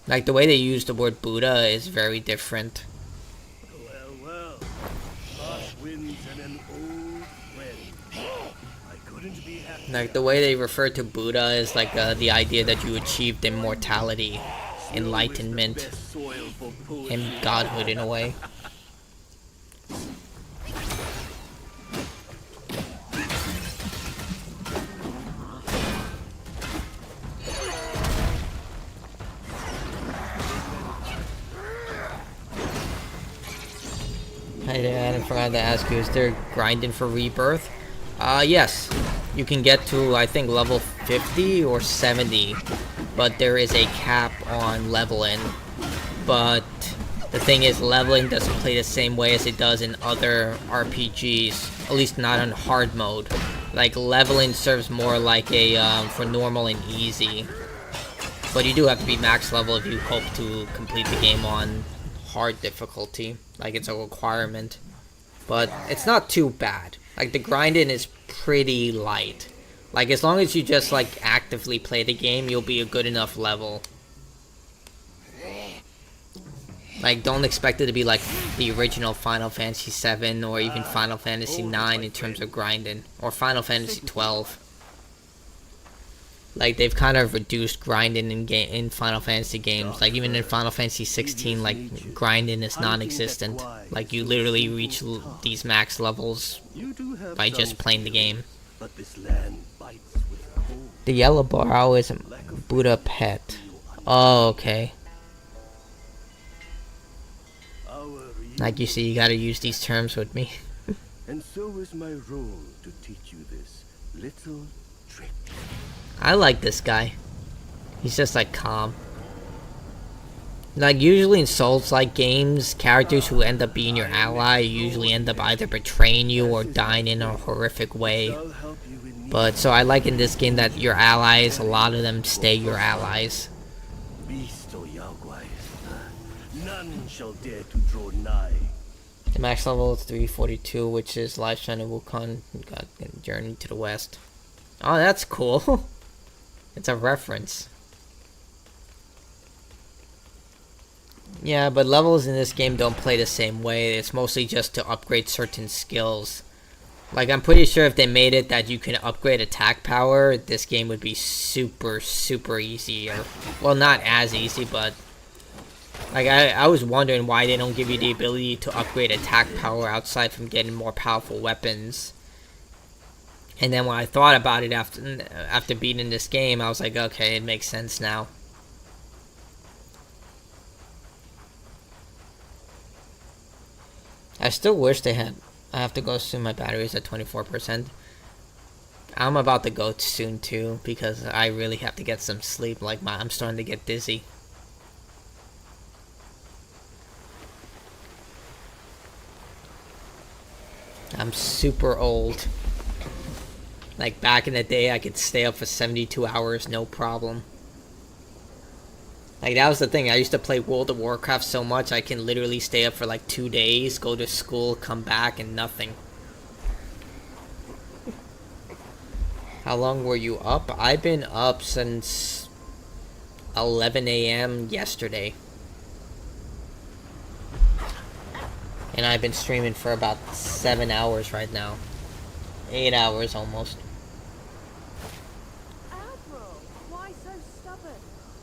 Speaker 1: Like, the way they use the word Buddha is very different.
Speaker 4: Well, harsh winds and an old friend. I couldn't be happy.
Speaker 1: Like, the way they refer to Buddha is like the idea that you achieved immortality, enlightenment, and godhood in a way. I forgot to ask you, is there grinding for rebirth? Yes. You can get to, I think, level 50 or 70, but there is a cap on leveling. But the thing is, leveling doesn't play the same way as it does in other RPGs, at least not on hard mode. Like, leveling serves more like a, for normal and easy. But you do have to be max level if you hope to complete the game on hard difficulty. Like, it's a requirement. But it's not too bad. Like, the grinding is pretty light. Like, as long as you just, like, actively play the game, you'll be a good enough level. Like, don't expect it to be like the original Final Fantasy VII or even Final Fantasy IX in terms of grinding. Or Final Fantasy XII. Like, they've kind of reduced grinding in Final Fantasy games. Like, even in Final Fantasy 16, like, grinding is non-existent. Like, you literally reach these max levels by just playing the game. The yellow bar is a Buddha pet. Oh, okay. Like you see, you gotta use these terms with me.
Speaker 4: And so is my role to teach you this little trick.
Speaker 1: I like this guy. He's just like calm. Like usually in Souls-like games, characters who end up being your ally usually end up either betraying you or dying in a horrific way. But so I like in this game that your allies, a lot of them stay your allies.
Speaker 4: Beast or Yaogwai, none shall dare to draw nigh.
Speaker 1: The max level is 342, which is Lifeshine of Wukong got Journey to the West. Oh, that's cool. It's a reference. Yeah, but levels in this game don't play the same way. It's mostly just to upgrade certain skills. Like, I'm pretty sure if they made it that you can upgrade attack power, this game would be super, super easy. Or, well, not as easy, but... Like, I was wondering why they don't give you the ability to upgrade attack power outside from getting more powerful weapons. And then when I thought about it after beating this game, I was like, okay, it makes sense now. I still wish they had. I have to go soon. My battery's at 24%. I'm about to go soon too because I really have to get some sleep. Like I'm starting to get dizzy. I'm super old. Like back in the day, I could stay up for 72 hours, no problem. Like that was the thing. I used to play World of Warcraft so much, I can literally stay up for like 2 days, go to school, come back, and nothing. How long were you up? I've been up since 11 a.m. yesterday. And I've been streaming for about 7 hours right now. 8 hours almost.
Speaker 6: Admiral, why so stubborn?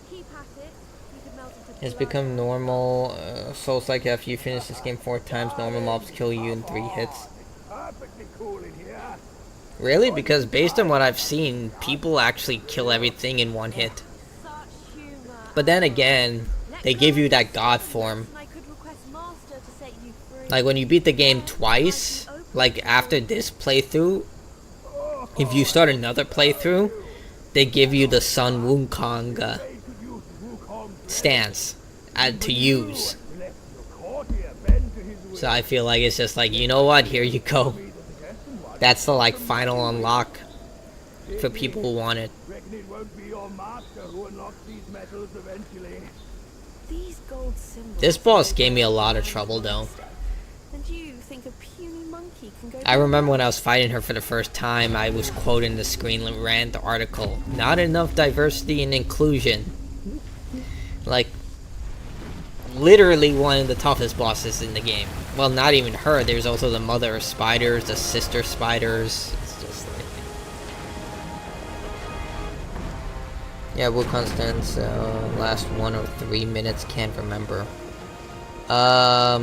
Speaker 6: Keep at it. You could melt into
Speaker 1: It's
Speaker 6: blood.
Speaker 1: become normal. Souls like after you finish this game 4 times, normal mobs kill you in 3 hits.
Speaker 2: Perfectly cool in here.
Speaker 1: Really? Because based on what I've seen, people actually kill everything in 1 hit.
Speaker 6: Such humor.
Speaker 1: But then again, they give you that god form.
Speaker 6: I could request Master to set you free.
Speaker 1: Like when you beat the game twice, like after this playthrough, if you start another playthrough, they give you the Sun Wukong stance to use. So I feel like it's just like, you know what, here you go. That's the like final unlock for people who want it.
Speaker 2: Reckon it won't be your master who unlocks these metals eventually.
Speaker 6: These gold symbols.
Speaker 1: This boss gave me a lot of trouble though.
Speaker 6: And you think a puny monkey can go?
Speaker 1: I remember when I was fighting her for the first time, I was quoting the Screen Rant article. Not enough diversity and inclusion. Like, literally one of the toughest bosses in the game. Well, not even her. There's also the mother of spiders, the sister spiders. It's just like... Yeah, Wukong stands last 1 or 3 minutes. Can't remember. Nah,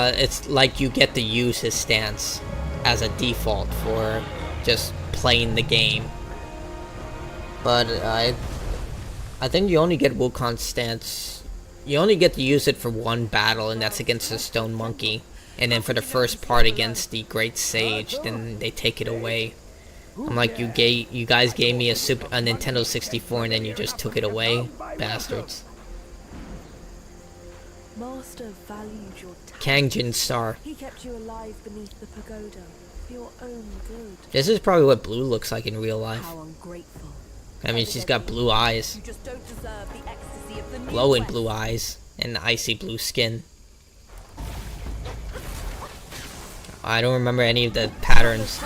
Speaker 1: it's like you get to use his stance as a default for just playing the game. But I think you only get Wukong's stance. You only get to use it for 1 battle, and that's against the Stone Monkey. And then for the first part against the Great Sage, then they take it away. I'm like, you guys gave me a Nintendo 64, and then you just took it away, bastards.
Speaker 6: Master valued your talent.
Speaker 1: Kangjin Star.
Speaker 6: He kept you alive beneath the pagoda for your own good.
Speaker 1: This is probably what Blue looks like in real life.
Speaker 6: How ungrateful.
Speaker 1: I mean, she's got blue eyes.
Speaker 6: You just don't deserve the ecstasy of the new
Speaker 1: Glowing
Speaker 6: West.
Speaker 1: blue eyes. And icy blue skin. I don't remember any of the patterns.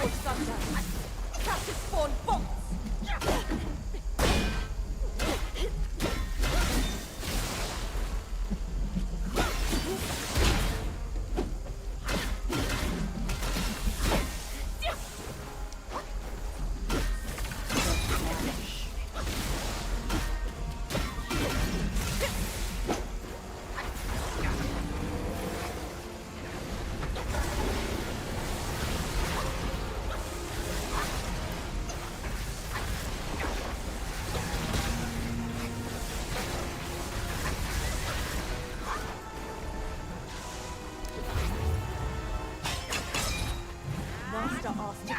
Speaker 6: Master asked to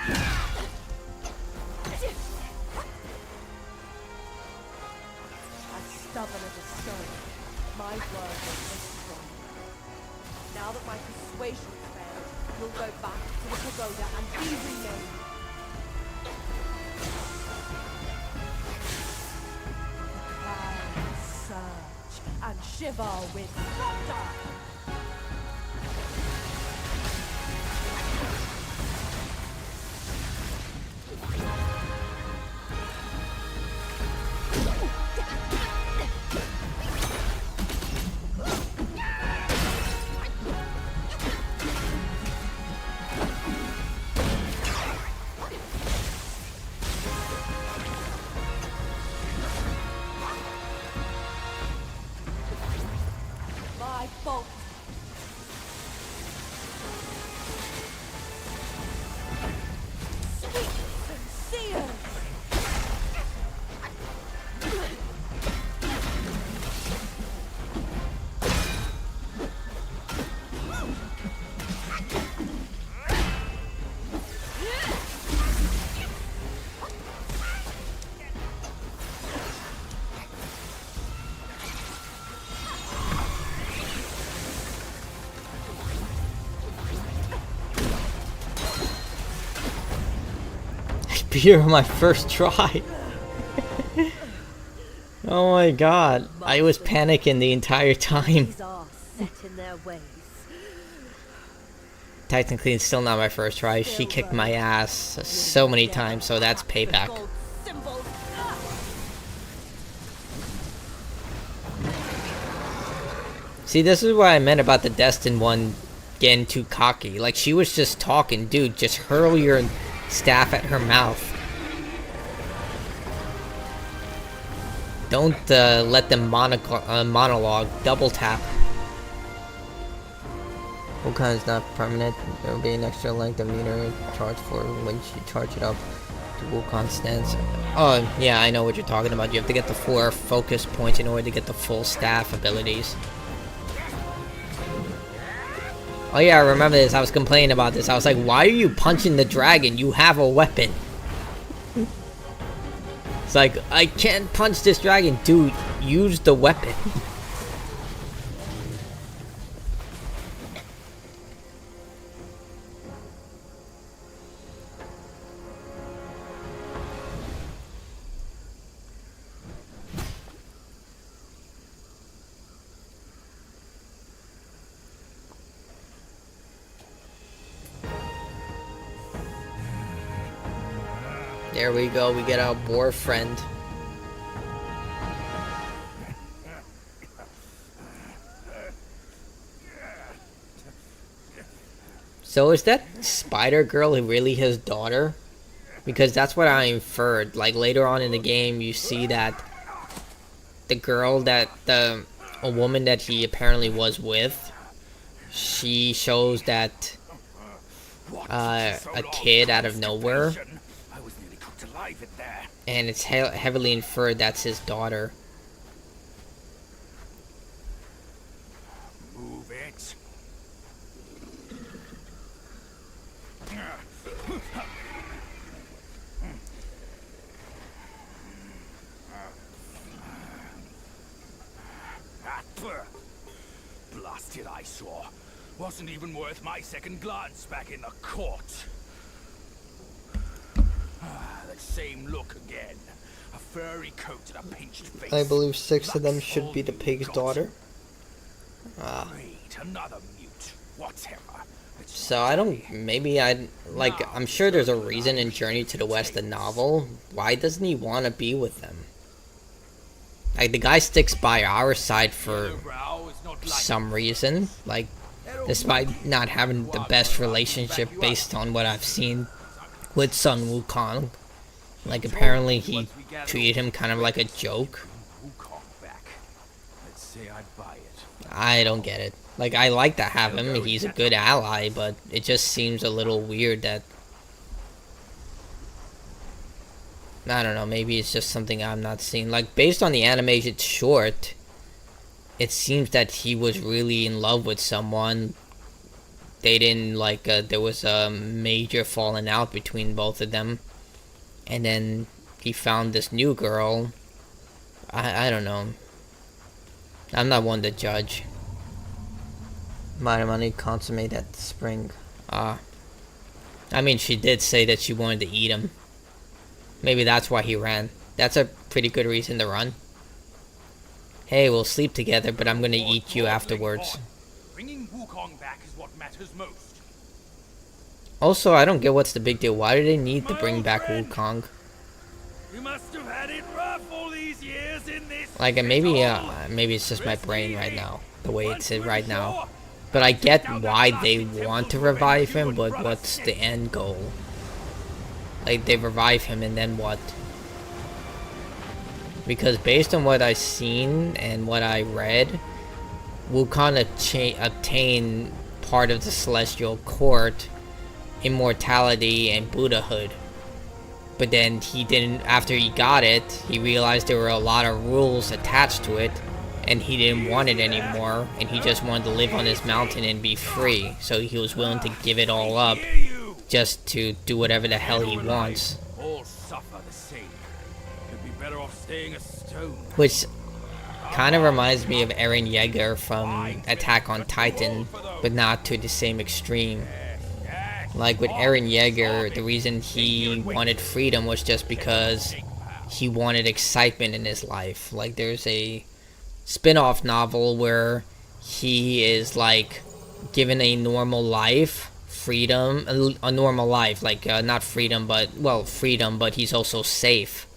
Speaker 6: as stubborn as a stone, my word was strong. Now that my persuasion failed, you'll go back to the pagoda and be renamed. Clouds surge and shiver with thunder. My bolt
Speaker 1: beat her on my first try. Oh my god. I was panicking the entire time.
Speaker 6: These are set in their ways.
Speaker 1: Technically, it's still not my first try. She kicked my ass so many times, so that's payback.
Speaker 6: Gold symbols.
Speaker 1: See, this is what I meant about the Destined one getting too cocky. Like, she was just talking. Dude, just hurl your staff at her mouth. Don't let them monologue. Double tap. Wukong is not permanent. There will be an extra length of meter charge for when you charge it up to Wukong stance. Oh, yeah, I know what you're talking about. You have to get the 4 focus points in order to get the full staff abilities. Oh yeah, I remember this. I was complaining about this. I was like, why are you punching the dragon? You have a weapon. It's like, I can't punch this dragon. Dude, use the weapon. There we go, we get our boar friend. So is that spider girl really his daughter? Because that's what I inferred. Like later on in the game you see that the girl that a woman that he apparently was with, she shows that a kid out of nowhere. And it's heavily inferred that's his daughter.
Speaker 2: Move it. Blasted eyesore. Wasn't even worth my second glance back in the court. That same look again. A furry coat and a pinched face.
Speaker 1: I believe 6 of them should be the pig's daughter.
Speaker 2: Great, another mute. Whatever.
Speaker 1: So I don't, maybe I'm sure there's a reason in Journey to the West, the novel. Why doesn't he want to be with them? Like, the guy sticks by our side for some reason. Like, despite not having the best relationship based on what I've seen with Sun Wukong. Like, apparently he treated him kind of like a joke. I don't get it. Like, I like to have him, he's a good ally, but it just seems a little weird that... I don't know, maybe it's just something I'm not seeing. Like, based on the animated short, it seems that he was really in love with someone. They didn't, like, there was a major falling out between both of them. And then he found this new girl. I don't know. I'm not one to judge. Money consummate at the spring. I mean, she did say that she wanted to eat him. Maybe that's why he ran. That's a pretty good reason to run. Hey, we'll sleep together, but I'm gonna eat you afterwards.
Speaker 2: Bringing Wukong back is what matters most.
Speaker 1: Also, I don't get what's the big deal. Why do they need to bring back Wukong?
Speaker 2: You must have had it rough all these years in this.
Speaker 1: Like, maybe it's just my brain right now, the way it's right now. But I get why they want to revive him, but what's the end goal? Like, they revive him and then what? Because based on what I've seen and what I read, Wukong obtained part of the Celestial Court, immortality, and Buddhahood. But then he didn't, after he got it, he realized there were a lot of rules attached to it, and he didn't want it anymore, and he just wanted to live on this mountain and be free. So he was willing to give it all up just to do whatever the hell he wants.
Speaker 2: All suffer the same. You'd be better off staying a stone.
Speaker 1: Which kind of reminds me of Eren Yeager from Attack on Titan, but not to the same extreme.
Speaker 2: Yes.
Speaker 1: Like with Eren Yeager, the reason he wanted freedom was just because he wanted excitement in his life. Like there's a spin-off novel where he is like given a normal life, freedom, a normal life, like not freedom, but well, freedom, but he's also safe,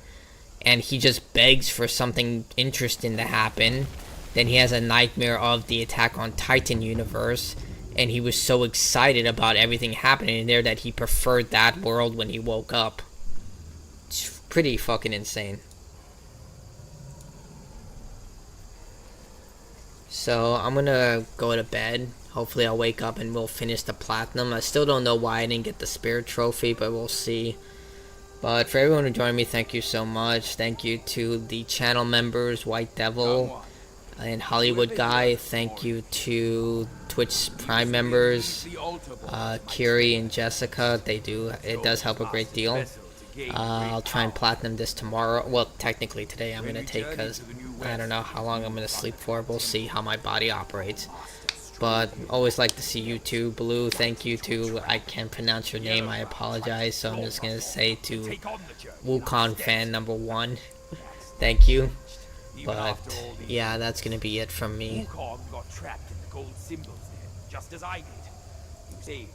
Speaker 1: and he just begs for something interesting to happen. Then he has a nightmare of the Attack on Titan universe, and he was so excited about everything happening in there that he preferred that world when he woke up. It's pretty fucking insane. So I'm gonna go to bed. Hopefully I'll wake up and we'll finish the platinum. I still don't know why I didn't get the spirit trophy, but we'll see. But for everyone who joined me, thank you so much. Thank you to the channel members, White Devil and Hollywood Guy. Thank you to Twitch Prime members, Kiri and Jessica. It does help a great deal. I'll try and platinum this tomorrow. Well, technically today I'm gonna take, because I don't know how long I'm gonna sleep for. We'll see how my body operates. But always like to see you too, Blue. Thank you to, I can't pronounce your name, I apologize. So I'm just gonna say to Wukong fan number 1, thank you. But yeah, that's gonna be it from me.
Speaker 2: Wukong got trapped in the gold symbols there, just as I did. He was able